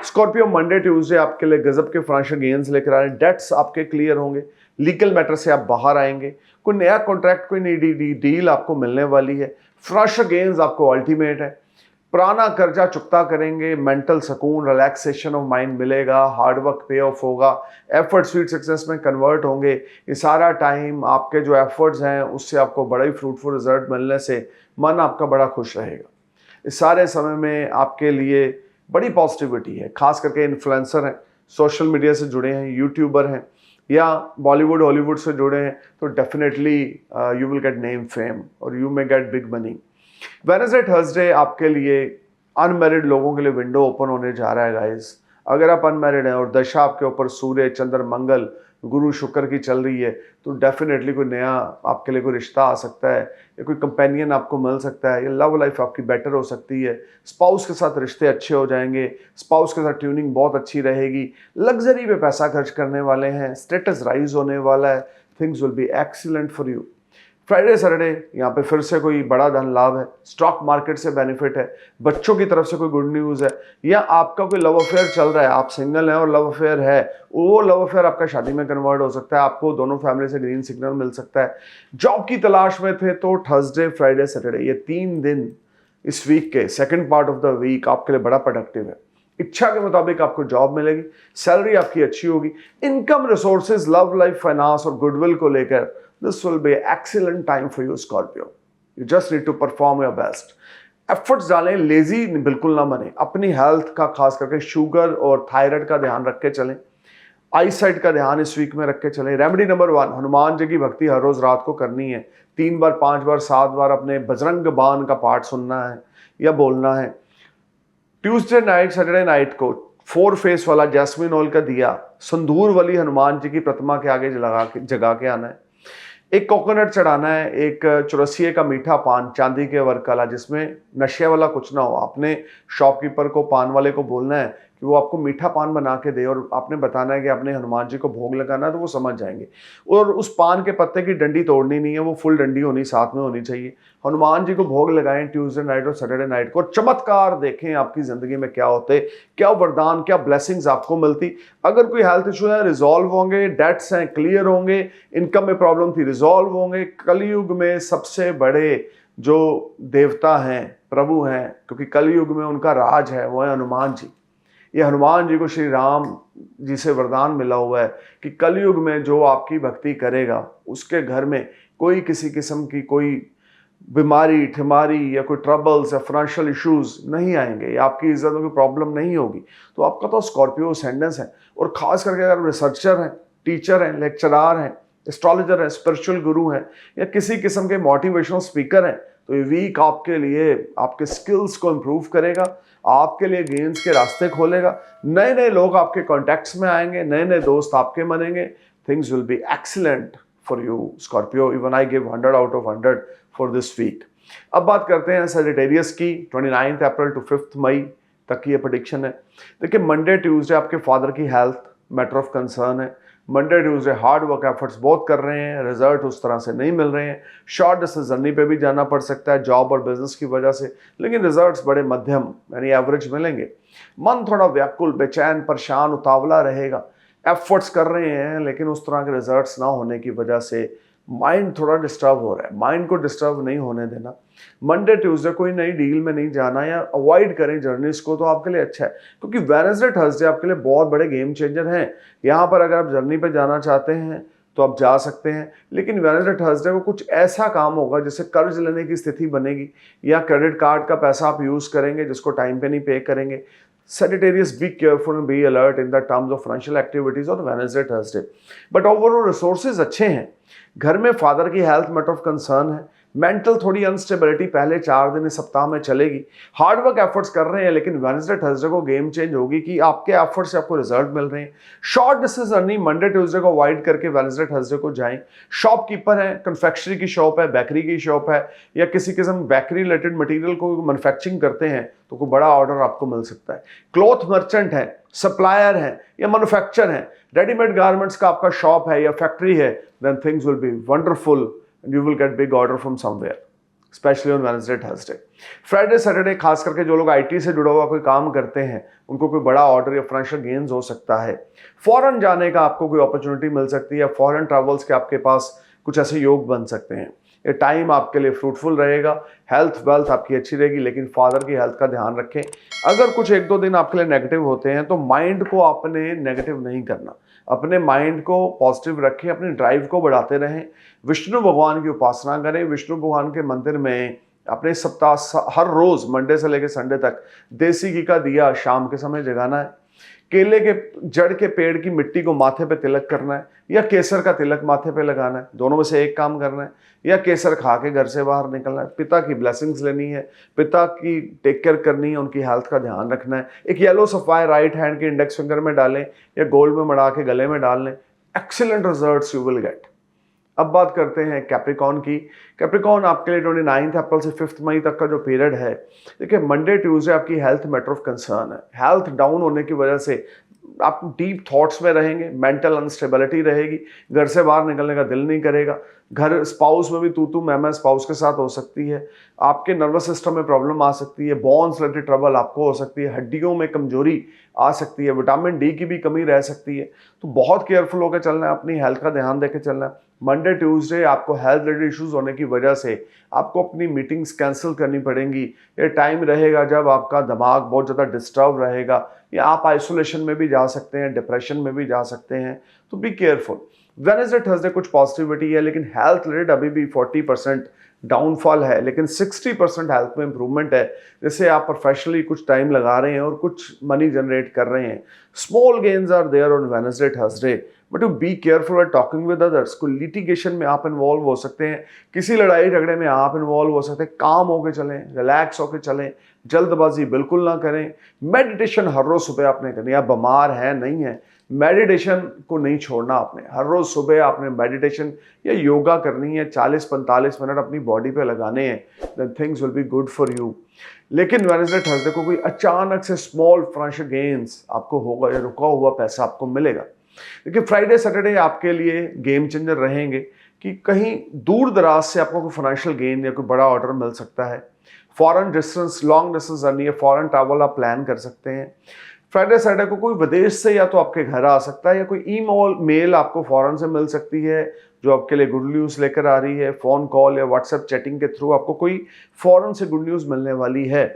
स्कॉर्पियो मंडे ट्यूसडे आपके लिए गजब के फाइनेंशियल गेन्स लेकर आ रहे हैं। डेट्स आपके क्लियर होंगे, लीगल मैटर से आप बाहर आएंगे, कोई नया कॉन्ट्रैक्ट, कोई नई डील आपको मिलने वाली है। फाइनेंशियल गेन्स आपको अल्टीमेट है। पुराना कर्जा चुकता करेंगे, मेंटल सुकून, रिलैक्सेशन ऑफ माइंड मिलेगा, हार्ड वर्क पे ऑफ होगा, एफर्ट स्वीट सक्सेस में कन्वर्ट होंगे। ये सारा टाइम आपके जो एफर्ट्स हैं उससे आपको बड़ा ही फ्रूटफुल रिजल्ट मिलने से मन आपका बड़ा खुश रहेगा। इस सारे समय में आपके लिए बड़ी पॉजिटिविटी है। खास करके इन्फ्लुएंसर हैं, सोशल मीडिया से जुड़े हैं, यूट्यूबर हैं या बॉलीवुड हॉलीवुड से जुड़े हैं तो definitely you will get name, fame और you may get big money. Wednesday Thursday आपके लिए अनमैरिड लोगों के लिए विंडो ओपन होने जा रहा है गाइस। अगर आप अनमैरिड हैं और दशा आपके ऊपर सूर्य, चंद्र, मंगल, गुरु, शुक्र की चल रही है तो डेफिनेटली कोई नया आपके लिए कोई रिश्ता आ सकता है, या कोई कंपेनियन आपको मिल सकता है, या लव लाइफ आपकी बेटर हो सकती है। स्पाउस के साथ रिश्ते अच्छे हो जाएंगे, स्पाउस के साथ ट्यूनिंग बहुत अच्छी रहेगी। लग्जरी पे पैसा खर्च करने वाले हैं, स्टेटस राइज होने वाला है, things will be excellent for you. Friday Saturday यहाँ पे फिर से कोई बड़ा धन लाभ है, स्टॉक मार्केट से बेनिफिट है, बच्चों की तरफ से कोई गुड न्यूज़ है, या आपका कोई लव अफेयर चल रहा है, आप सिंगल हैं और लव अफेयर है, वो लव अफेयर आपका शादी में कन्वर्ट हो सकता है, आपको दोनों फैमिली से ग्रीन सिग्नल मिल सकता है। जॉब की तलाश में थे तो थर्सडे, फ्राइडे, सैटरडे ये 3 दिन इस वीक के second part of the week आपके लिए बड़ा प्रोडक्टिव है। इच्छा के मुताबिक आपको जॉब मिलेगी, सैलरी आपकी अच्छी होगी, income, resources, love life, finance और गुडविल को लेकर this will be excellent time for you Scorpio. You just need to perform your best. Efforts डालें, लेजी बिल्कुल ना बने। अपनी हेल्थ का खास करके शुगर और थायराइड का ध्यान रख के चलें। आई साइट का ध्यान इस वीक में रख के चलें। रेमेडी नंबर 1, हनुमान जी की भक्ति हर रोज रात को करनी है। 3 बार, 5 बार, 7 बार अपने बजरंग बाण का पाठ सुनना है या बोलना है। ट्यूसडे नाइट, सैटरडे नाइट को 4 फेस वाला जैस्मिन ऑयल का दिया संदूर वाली हनुमान जी की प्रतिमा के आगे जगा के आना है। एक कोकोनट चढ़ाना है, एक चौरसिए का मीठा पान चांदी के वर्क वाला जिसमें नशे वाला कुछ ना हो। आपने शॉपकीपर को, पान वाले को बोलना है कि वो आपको मीठा पान बना के दे और आपने बताना है कि आपने हनुमान जी को भोग लगाना है, तो वो समझ जाएंगे। और उस पान के पत्ते की डंडी तोड़नी नहीं है, वो फुल डंडी होनी साथ में होनी चाहिए। हनुमान जी को भोग लगाएं ट्यूसडे नाइट और सैटरडे नाइट को। चमत्कार देखें आपकी जिंदगी में क्या होते, क्या वरदान, क्या ब्लेसिंग्स आपको मिलती। अगर कोई हेल्थ इशू है रिजॉल्व होंगे, डेट्स हैं क्लियर होंगे, इनकम में प्रॉब्लम थी रिजॉल्व होंगे। कलयुग में सबसे बड़े जो देवता हैं, प्रभु हैं, क्योंकि कलयुग में उनका राज है, वो है हनुमान जी। ये हनुमान जी को श्री राम जी से वरदान मिला हुआ है कि कलयुग में जो आपकी भक्ति करेगा उसके घर में कोई किसी किस्म की कोई बीमारी, ठिमारी या कोई ट्रबल्स या फाइनेंशियल इश्यूज नहीं आएंगे, या आपकी इज्जत में कोई प्रॉब्लम नहीं होगी। तो आपका तो स्कॉर्पियो असेंडेंस है। और खास करके अगर रिसर्चर हैं, टीचर हैं, लेक्चरार हैं, एस्ट्रोलॉजर हैं, स्पिरिचुअल गुरु हैं, या किसी किस्म के मोटिवेशनल स्पीकर हैं, तो ये वीक आपके लिए आपके स्किल्स को इम्प्रूव करेगा, आपके लिए गेन्स के रास्ते खोलेगा, नए नए लोग आपके कॉन्टैक्ट्स में आएंगे, नए नए दोस्त आपके बनेंगे। Things will be excellent for you Scorpio. Even I give 100 out of 100 for this week. अब बात करते हैं सजिटेरियस की। 29 अप्रैल टू 5 मई तक की ये प्रेडिक्शन है। देखिए, मंडे ट्यूसडे आपके फादर की हेल्थ मैटर ऑफ कंसर्न है। Monday Tuesday hard work efforts बहुत कर रहे हैं, रिजल्ट उस तरह से नहीं मिल रहे हैं। शॉर्ट डिस्टेंस जर्नी पे भी जाना पड़ सकता है जॉब और बिजनेस की वजह से, लेकिन रिजल्ट्स बड़े मध्यम यानी एवरेज मिलेंगे। मन थोड़ा व्याकुल, बेचैन, परेशान, उतावला रहेगा। एफर्ट्स कर रहे हैं लेकिन उस तरह के रिजल्ट्स ना होने की वजह से माइंड थोड़ा डिस्टर्ब हो रहा है। माइंड को डिस्टर्ब नहीं होने देना। मंडे ट्यूसडे कोई नई डील में नहीं जाना या अवॉइड करें जर्नीज को, तो आपके लिए अच्छा है, क्योंकि वेडनेसडे थर्सडे आपके लिए बहुत बड़े गेम चेंजर हैं। यहाँ पर अगर आप जर्नी पे जाना चाहते हैं तो आप जा सकते हैं, लेकिन वेडनेसडे थर्सडे को कुछ ऐसा काम होगा जिससे कर्ज लेने की स्थिति बनेगी, या क्रेडिट कार्ड का पैसा आप यूज करेंगे जिसको टाइम पे नहीं पे करेंगे। Sagittarius, be careful and be alert in the terms of financial activities on Wednesday, Thursday. But overall resources अच्छे हैं। घर में फादर की हेल्थ मैटर ऑफ कंसर्न है। मेंटल थोड़ी अनस्टेबिलिटी पहले 4 दिन इस सप्ताह में चलेगी। हार्ड वर्क एफर्ट्स कर रहे हैं, लेकिन वेडनेसडे थर्सडे को गेम चेंज होगी कि आपके एफर्ट्स से आपको रिजल्ट मिल रहे हैं। Short distance journey Monday Tuesday को अवॉइड करके वेडनेसडे थर्सडे को जाएं। शॉपकीपर है, कन्फेक्शनरी की शॉप है, बेकरी की शॉप है, या किसी किस्म बेकरी रिलेटेड मटेरियल को मैन्युफैक्चरिंग करते हैं तो कोई बड़ा ऑर्डर आपको मिल सकता है। क्लॉथ मर्चेंट है, सप्लायर है या मैन्युफैक्चर है, रेडीमेड गारमेंट्स का आपका शॉप है या फैक्ट्री है, then things will be wonderful and you will get big order from somewhere, especially on Wednesday, Thursday. Friday, Saturday खास करके जो लोग IT से जुड़ा हुआ कोई काम करते हैं उनको कोई बड़ा ऑर्डर या फाइनेंशियल गेन्स हो सकता है। फॉरेन जाने का आपको कोई अपॉर्चुनिटी मिल सकती है, फॉरेन ट्रैवल्स के आपके पास कुछ ऐसे योग बन सकते हैं। ये टाइम आपके लिए फ्रूटफुल रहेगा। हेल्थ वेल्थ आपकी अच्छी रहेगी, लेकिन फादर की हेल्थ का ध्यान रखें। अगर कुछ 1-2 दिन आपके लिए नेगेटिव होते हैं तो माइंड को आपने नेगेटिव नहीं करना, अपने माइंड को पॉजिटिव रखें, अपनी ड्राइव को बढ़ाते रहें। विष्णु भगवान की उपासना करें। विष्णु भगवान के मंदिर में अपने सप्ताह हर रोज मंडे से लेकर संडे तक देसी घी का दिया शाम के समय जगाना है। केले के जड़ के पेड़ की मिट्टी को माथे पे तिलक करना है, या केसर का तिलक माथे पे लगाना है। दोनों में से एक काम करना है, या केसर खा के घर से बाहर निकलना है। पिता की ब्लेसिंग्स लेनी है, पिता की टेक केयर करनी है, उनकी हेल्थ का ध्यान रखना है। एक येलो सफायर राइट हैंड के इंडेक्स फिंगर में डालें या गोल्ड में मड़ा के गले में डाल लें। Excellent results you will gate. अब बात करते हैं कैप्रिकॉर्न की। कैप्रिकॉर्न आपके लिए 29 अप्रैल से 5 मई तक का जो पीरियड है, देखिए मंडे ट्यूसडे आपकी हेल्थ मैटर ऑफ कंसर्न है। हेल्थ डाउन होने की वजह से आप डीप थॉट्स में रहेंगे, मेंटल अनस्टेबिलिटी रहेगी, घर से बाहर निकलने का दिल नहीं करेगा। घर स्पाउस में भी तू मैं स्पाउस के साथ हो सकती है। आपके नर्वस सिस्टम में प्रॉब्लम आ सकती है, बोन्स रिलेटेड ट्रबल आपको हो सकती है, हड्डियों में कमजोरी आ सकती है, विटामिन डी की भी कमी रह सकती है। तो बहुत केयरफुल होकर चलना है, अपनी हेल्थ का ध्यान देकर चलना है। मंडे ट्यूसडे आपको हेल्थ रिलेटेड इश्यूज होने की वजह से आपको अपनी मीटिंग्स कैंसिल करनी पड़ेंगी। ये टाइम रहेगा जब आपका दिमाग बहुत ज़्यादा डिस्टर्ब रहेगा, या आप आइसोलेशन में भी जा सकते हैं, डिप्रेशन में भी जा सकते हैं। तो बी केयरफुल। वेडनेसडे थर्सडे कुछ पॉजिटिविटी है, लेकिन हेल्थ रिलेटेड अभी भी 40% डाउनफॉल है, लेकिन 60% हेल्थ में इंप्रूवमेंट है। जैसे आप प्रोफेशनली कुछ टाइम लगा रहे हैं और कुछ मनी जनरेट कर रहे हैं। Small gains are there on Wednesday Thursday, but you be careful at talking with others. कोई लिटिगेशन में आप इन्वॉल्व हो सकते हैं, किसी लड़ाई झगड़े में आप इन्वॉल्व हो सकते हैं। काम होके चलें, रिलैक्स होके चलें, जल्दबाजी बिल्कुल ना करें। मेडिटेशन हर रोज सुबह आपने करनी है। आप बीमार हैं नहीं है, मेडिटेशन को नहीं छोड़ना आपने। हर रोज सुबह आपने मेडिटेशन या योगा करनी है, 40-45 मिनट अपनी बॉडी पे लगाने हैं, then things will be good for you. लेकिन वेडनेसडे थर्सडे को कोई अचानक से स्मॉल फाइनेंशियल गेन्स आपको होगा, या रुका हुआ पैसा आपको मिलेगा। देखिए फ्राइडे सैटरडे आपके लिए गेम चेंजर रहेंगे कि कहीं दूर दराज से आपको कोई फाइनेंशियल गेन या कोई बड़ा ऑर्डर मिल सकता है। Foreign distance, long distance journey है, फॉरेन ट्रैवल आप प्लान कर सकते हैं। फ्राइडे सैटरडे को कोई विदेश से या तो आपके घर आ सकता है, या कोई मेल आपको फॉरेन से मिल सकती है जो आपके लिए गुड न्यूज़ लेकर आ रही है। फ़ोन कॉल या व्हाट्सएप चैटिंग के थ्रू आपको कोई फॉरेन से गुड न्यूज़ मिलने वाली है।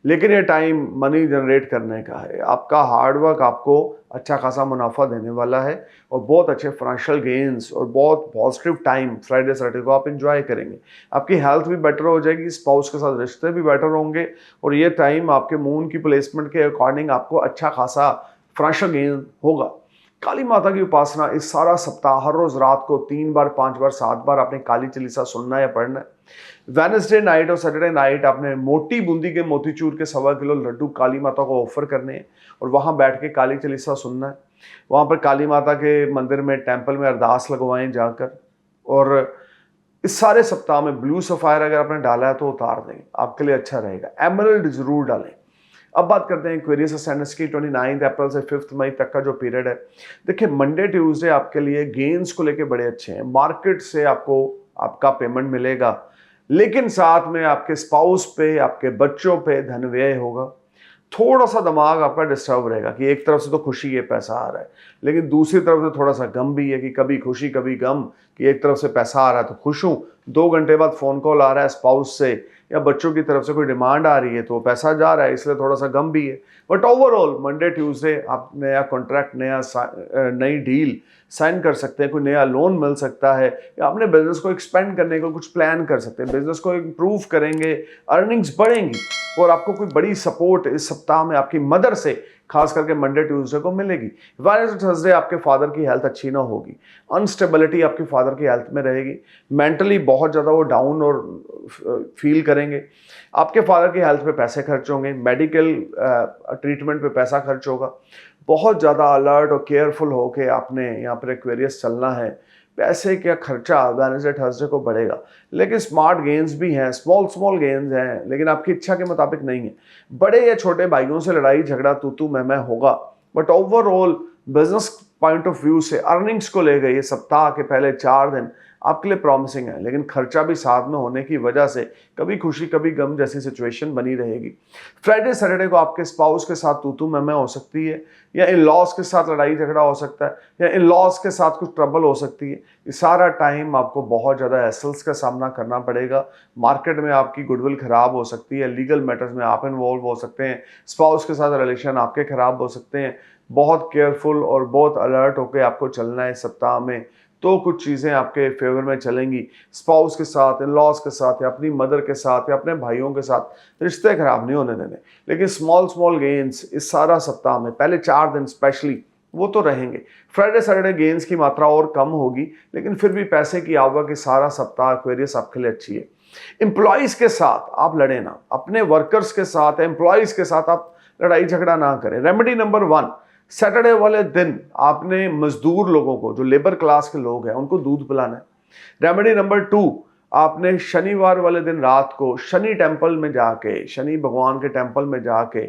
लेकिन ये टाइम मनी जनरेट करने का है। आपका हार्डवर्क आपको अच्छा खासा मुनाफा देने वाला है, और बहुत अच्छे फाइनेंशियल गेन्स और बहुत पॉजिटिव टाइम फ्राइडे सैटरडे को आप एंजॉय करेंगे। आपकी हेल्थ भी बेटर हो जाएगी, स्पाउस के साथ रिश्ते भी बेटर होंगे, और ये टाइम आपके मून की प्लेसमेंट के अकॉर्डिंग आपको अच्छा खासा फाइनेंशियल गेन होगा। काली माता की उपासना इस सारा सप्ताह हर रोज रात को 3 बार, 5 बार, 7 बार आपने काली चालीसा सुनना या पढ़ना है। वेडनेसडे नाइट और सैटरडे नाइट आपने मोटी बूंदी के मोतीचूर के 1.25 किलो लड्डू काली माता को ऑफर करने हैं और वहां बैठ के काली चालीसा सुनना है। वहां पर काली माता के मंदिर में, टेंपल में अरदास लगवाएं जाकर। और इस सारे सप्ताह में ब्लू सफायर अगर आपने डाला है तो उतार दें, आपके लिए अच्छा रहेगा। एमरल्ड जरूर डालें। अब बात करते हैं एक्वेरियस असेंडेंस की। 29 अप्रैल से 5 मई तक का जो पीरियड है, देखिए मंडे ट्यूसडे आपके लिए गेन्स को लेके बड़े अच्छे हैं। मार्केट से आपको आपका पेमेंट मिलेगा, लेकिन साथ में आपके स्पाउस पे, आपके बच्चों पे धन व्यय होगा। थोड़ा सा दिमाग आपका डिस्टर्ब रहेगा कि एक तरफ से तो खुशी है, पैसा आ रहा है, लेकिन दूसरी तरफ से थोड़ा सा गम भी है कि कभी खुशी कभी गम, कि एक तरफ से पैसा आ रहा है तो खुश हूं, 2 घंटे बाद फोन कॉल आ रहा है स्पाउस से या बच्चों की तरफ से कोई डिमांड आ रही है तो पैसा जा रहा है, इसलिए थोड़ा सा गम भी है। बट ओवरऑल मंडे ट्यूसडे आप नया कॉन्ट्रैक्ट, नई डील साइन कर सकते हैं, कोई नया लोन मिल सकता है, या अपने बिजनेस को एक्सपेंड करने को कुछ प्लान कर सकते हैं, बिजनेस को इंप्रूव करेंगे, अर्निंग्स बढ़ेंगी और आपको कोई बड़ी सपोर्ट इस सप्ताह में आपकी मदर से खास करके मंडे ट्यूसडे को मिलेगी। वेडनेसडे थर्सडे आपके फादर की हेल्थ अच्छी ना होगी, अनस्टेबिलिटी आपके फादर की हेल्थ में रहेगी, मेंटली बहुत ज़्यादा वो डाउन और फील करेंगे। आपके फादर की हेल्थ पे पैसे खर्च होंगे, मेडिकल ट्रीटमेंट पे पैसा खर्च होगा। बहुत ज़्यादा अलर्ट और केयरफुल होके आपने यहाँ पर एक्वेरियस चलना है। पैसे का खर्चा वेडनेसडे थर्सडे को बढ़ेगा, लेकिन स्मार्ट गेन्स भी हैं, स्मॉल गेन्स हैं, लेकिन आपकी इच्छा के मुताबिक नहीं है। बड़े या छोटे भाइयों से लड़ाई झगड़ा तू मैं होगा, but overall business point of view से अर्निंग्स को ले गए ये सप्ताह के पहले 4 दिन आपके लिए प्रॉमिसिंग है, लेकिन खर्चा भी साथ में होने की वजह से कभी खुशी कभी गम जैसी सिचुएशन बनी रहेगी। फ्राइडे सैटरडे को आपके स्पाउस के साथ तू मैं हो सकती है, या इन लॉज के साथ लड़ाई झगड़ा हो सकता है, या इन लॉज के साथ कुछ ट्रबल हो सकती है। ये सारा टाइम आपको बहुत ज़्यादा हैसल्स का सामना करना पड़ेगा। मार्केट में आपकी गुडविल खराब हो सकती है, लीगल मैटर्स में आप इन्वॉल्व हो सकते हैं, स्पाउस के साथ रिलेशन आपके खराब हो सकते हैं। बहुत केयरफुल और बहुत अलर्ट होकर आपको चलना है इस सप्ताह में, तो कुछ चीज़ें आपके फेवर में चलेंगी। स्पाउस के साथ, इन लॉज के साथ, या अपनी मदर के साथ, या अपने भाइयों के साथ रिश्ते खराब नहीं होने देने। लेकिन स्मॉल गेन्स इस सारा सप्ताह में पहले 4 दिन स्पेशली वो तो रहेंगे। फ्राइडे सैटरडे गेन्स की मात्रा और कम होगी, लेकिन फिर भी पैसे की आवक इस सारा सप्ताह एक्वेरियस आपके लिए अच्छी है। एम्प्लॉयज के साथ आप लड़े ना, अपने वर्कर्स के साथ, एम्प्लॉयज के साथ आप लड़ाई झगड़ा ना करें। रेमेडी नंबर 1, सैटरडे वाले दिन आपने मजदूर लोगों को, जो लेबर क्लास के लोग हैं, उनको दूध पिलाना है। रेमेडी नंबर 2, आपने शनिवार वाले दिन रात को शनि टेम्पल में जाके, शनि भगवान के टेम्पल में जाके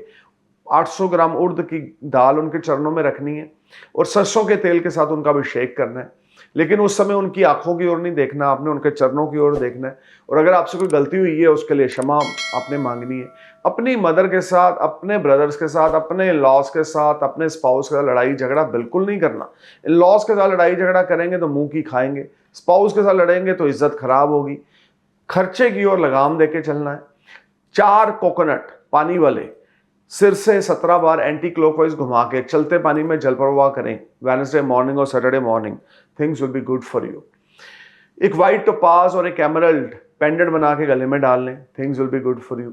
800 ग्राम उर्द की दाल उनके चरणों में रखनी है और सरसों के तेल के साथ उनका अभिषेक करना है। लेकिन उस समय उनकी आंखों की ओर नहीं देखना, आपने उनके चरणों की ओर देखना है। और अगर आपसे कोई गलती हुई है उसके लिए क्षमा आपने मांगनी है। अपनी मदर के साथ, अपने ब्रदर्स के साथ, अपने लॉस के साथ, अपने स्पाउस के साथ लड़ाई झगड़ा बिल्कुल नहीं करना। इन लॉस के साथ लड़ाई झगड़ा करेंगे तो मुंह की खाएंगे, स्पाउस के साथ लड़ेंगे तो इज्जत खराब होगी। खर्चे की ओर लगाम देके चलना है। 4 कोकोनट पानी वाले सिर से 17 बार एंटी क्लॉकवाइज घुमा के चलते पानी में जल प्रवाह करें वेडनेसडे मॉर्निंग और Saturday morning. Things will be good for you. एक वाइट टोपाज और एक एमरल्ड पेंडेंट बना के गले में डाल लें। Things will be good for you.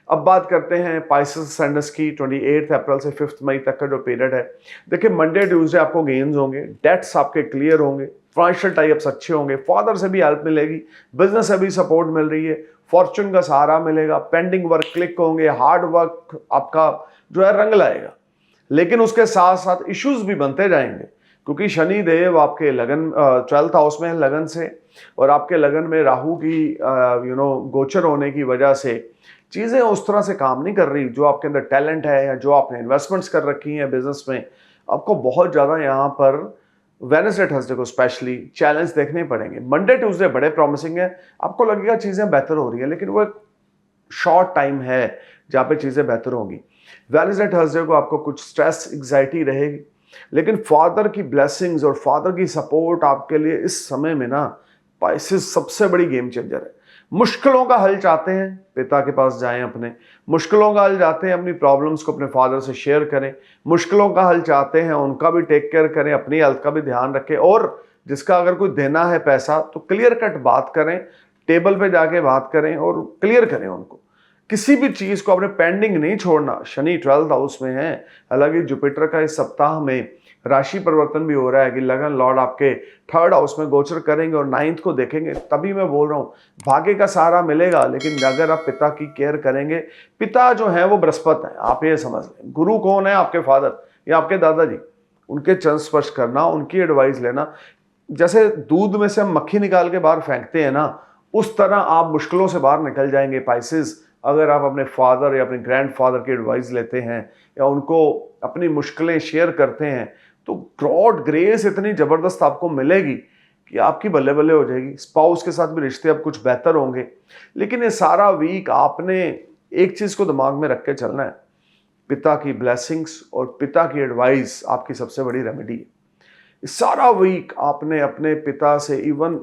अब बात करते हैं पाइसेस असेंडेंस की। 28 अप्रैल से 5 मई तक का जो पीरियड है, देखिए मंडे ट्यूसडे आपको गेन्स होंगे, डेट्स आपके क्लियर होंगे, फाइनेंशियल टाइप्स अच्छे होंगे, फादर से भी हेल्प मिलेगी, बिजनेस से भी सपोर्ट मिल रही है, फॉर्चून का सहारा मिलेगा, पेंडिंग वर्क क्लिक होंगे, हार्ड वर्क आपका जो है रंग लाएगा। लेकिन उसके साथ साथ इश्यूज भी बनते जाएंगे, क्योंकि शनि देव आपके लगन 12th हाउस में है लगन से, और आपके लगन में राहु की गोचर होने की वजह से चीज़ें उस तरह से काम नहीं कर रही। जो आपके अंदर टैलेंट है या जो आपने इन्वेस्टमेंट्स कर रखी हैं बिजनेस में, आपको बहुत ज़्यादा यहाँ पर वेडनेसडे थर्सडे को स्पेशली चैलेंज देखने पड़ेंगे। मंडे ट्यूसडे बड़े प्रॉमिसिंग है, आपको लगेगा चीज़ें बेहतर हो रही है, लेकिन वो एक शॉर्ट टाइम है जहाँ पे चीज़ें बेहतर होंगी। वेडनेसडे थर्सडे को आपको कुछ स्ट्रेस एग्जाइटी रहेगी, लेकिन फादर की ब्लेसिंग्स और फादर की सपोर्ट आपके लिए इस समय में ना पाइसेस सबसे बड़ी गेम चेंजर है। मुश्किलों का हल चाहते हैं, पिता के पास जाएं, अपने मुश्किलों का हल चाहते हैं, अपनी प्रॉब्लम्स को अपने फादर से शेयर करें। मुश्किलों का हल चाहते हैं, उनका भी टेक केयर करें, अपनी हेल्थ का भी ध्यान रखें, और जिसका अगर कोई देना है पैसा तो क्लियर कट बात करें, टेबल पे जाके बात करें और क्लियर करें उनको। किसी भी चीज को अपने पेंडिंग नहीं छोड़ना। शनि 12th हाउस में है, हालांकि जुपिटर का इस सप्ताह में राशि परिवर्तन भी हो रहा है कि लगन लॉर्ड आपके 3rd हाउस में गोचर करेंगे और 9th को देखेंगे। तभी मैं बोल रहा हूँ भाग्य का सहारा मिलेगा, लेकिन अगर आप पिता की केयर करेंगे, पिता जो है वो बृहस्पति है, आप ये समझ लें। गुरु कौन है? आपके फादर या आपके दादाजी। उनके चरण स्पर्श करना, उनकी एडवाइस लेना। जैसे दूध में से हम मक्खी निकाल के बाहर फेंकते हैं ना, उस तरह आप मुश्किलों से बाहर निकल जाएंगे पाइसेस, अगर आप अपने फादर या अपने ग्रैंडफादर की एडवाइस लेते हैं या उनको अपनी मुश्किलें शेयर करते हैं, तो गॉड ग्रेस इतनी ज़बरदस्त आपको मिलेगी कि आपकी बल्ले बल्ले हो जाएगी। स्पाउस के साथ भी रिश्ते अब कुछ बेहतर होंगे। लेकिन ये सारा वीक आपने एक चीज़ को दिमाग में रख के चलना है, पिता की ब्लेसिंग्स और पिता की एडवाइस आपकी सबसे बड़ी रेमेडी है। सारा वीक आपने अपने पिता से, इवन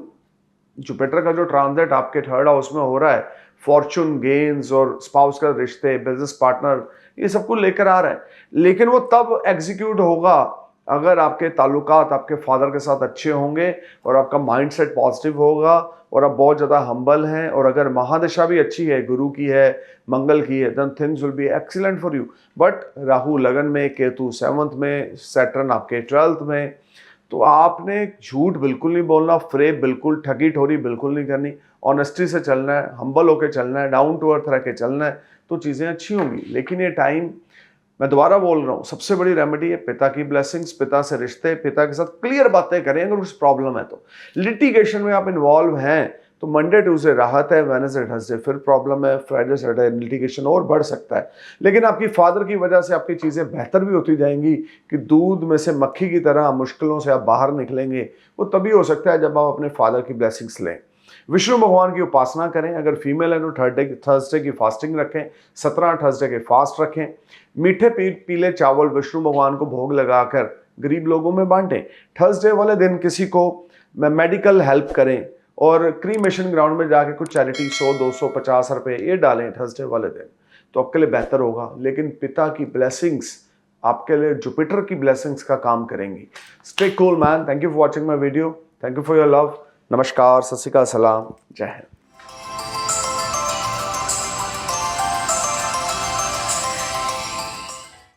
जुपिटर का जो ट्रांजिट आपके 3rd हाउस में हो रहा है, फॉर्चून गेन्स और स्पाउस का रिश्ते, बिजनेस पार्टनर, ये सब कुछ लेकर आ रहा है। लेकिन वो तब एग्जीक्यूट होगा अगर आपके ताल्लुकात आपके फादर के साथ अच्छे होंगे और आपका माइंडसेट पॉजिटिव होगा और आप बहुत ज़्यादा हम्बल हैं, और अगर महादशा भी अच्छी है, गुरु की है, मंगल की है, then things will be excellent for you. But Rahu लगन में, केतु 7th में, सैटर्न आपके 12th में, तो आपने झूठ बिल्कुल नहीं बोलना, फ्रेब बिल्कुल, ठगी ठोरी बिल्कुल नहीं करनी, ऑनेस्टी से चलना है, हम्बल होकर चलना है, डाउन टू अर्थ रह के चलना है, तो चीज़ें अच्छी होंगी। लेकिन ये टाइम, मैं दोबारा बोल रहा हूँ, सबसे बड़ी रेमेडी है पिता की ब्लेसिंग्स, पिता से रिश्ते, पिता के साथ क्लियर बातें करें। अगर कुछ प्रॉब्लम है तो, लिटिगेशन में आप इन्वॉल्व हैं तो मंडे ट्यूसडे राहत है, वेडनेसडे थर्सडे फिर प्रॉब्लम है, फ्राइडे सैटरडे लिटिगेशन और बढ़ सकता है। लेकिन आपकी फादर की वजह से आपकी चीज़ें बेहतर भी होती जाएंगी कि दूध में से मक्खी की तरह मुश्किलों से आप बाहर निकलेंगे। वो तभी हो सकता है जब आप अपने फादर की ब्लेसिंग्स लें। विष्णु भगवान की उपासना करें। अगर फीमेल है तो थर्सडे की फास्टिंग रखें, 17 थर्सडे के फास्ट रखें। मीठे पीले चावल विष्णु भगवान को भोग लगाकर गरीब लोगों में बांटें। थर्सडे वाले दिन किसी को मेडिकल हेल्प करें और क्रीमेशन ग्राउंड में जाके कुछ चैरिटी 100, 200, 50 रुपये ये डालें थर्सडे वाले दिन, तो आपके लिए बेहतर होगा। लेकिन पिता की ब्लेसिंग्स आपके लिए जुपिटर की ब्लेसिंग्स का काम करेंगी। Stay cool man. Thank you for watching my video. Thank you for your love. नमस्कार, सत श्री अकाल, सलाम, जय हिंद।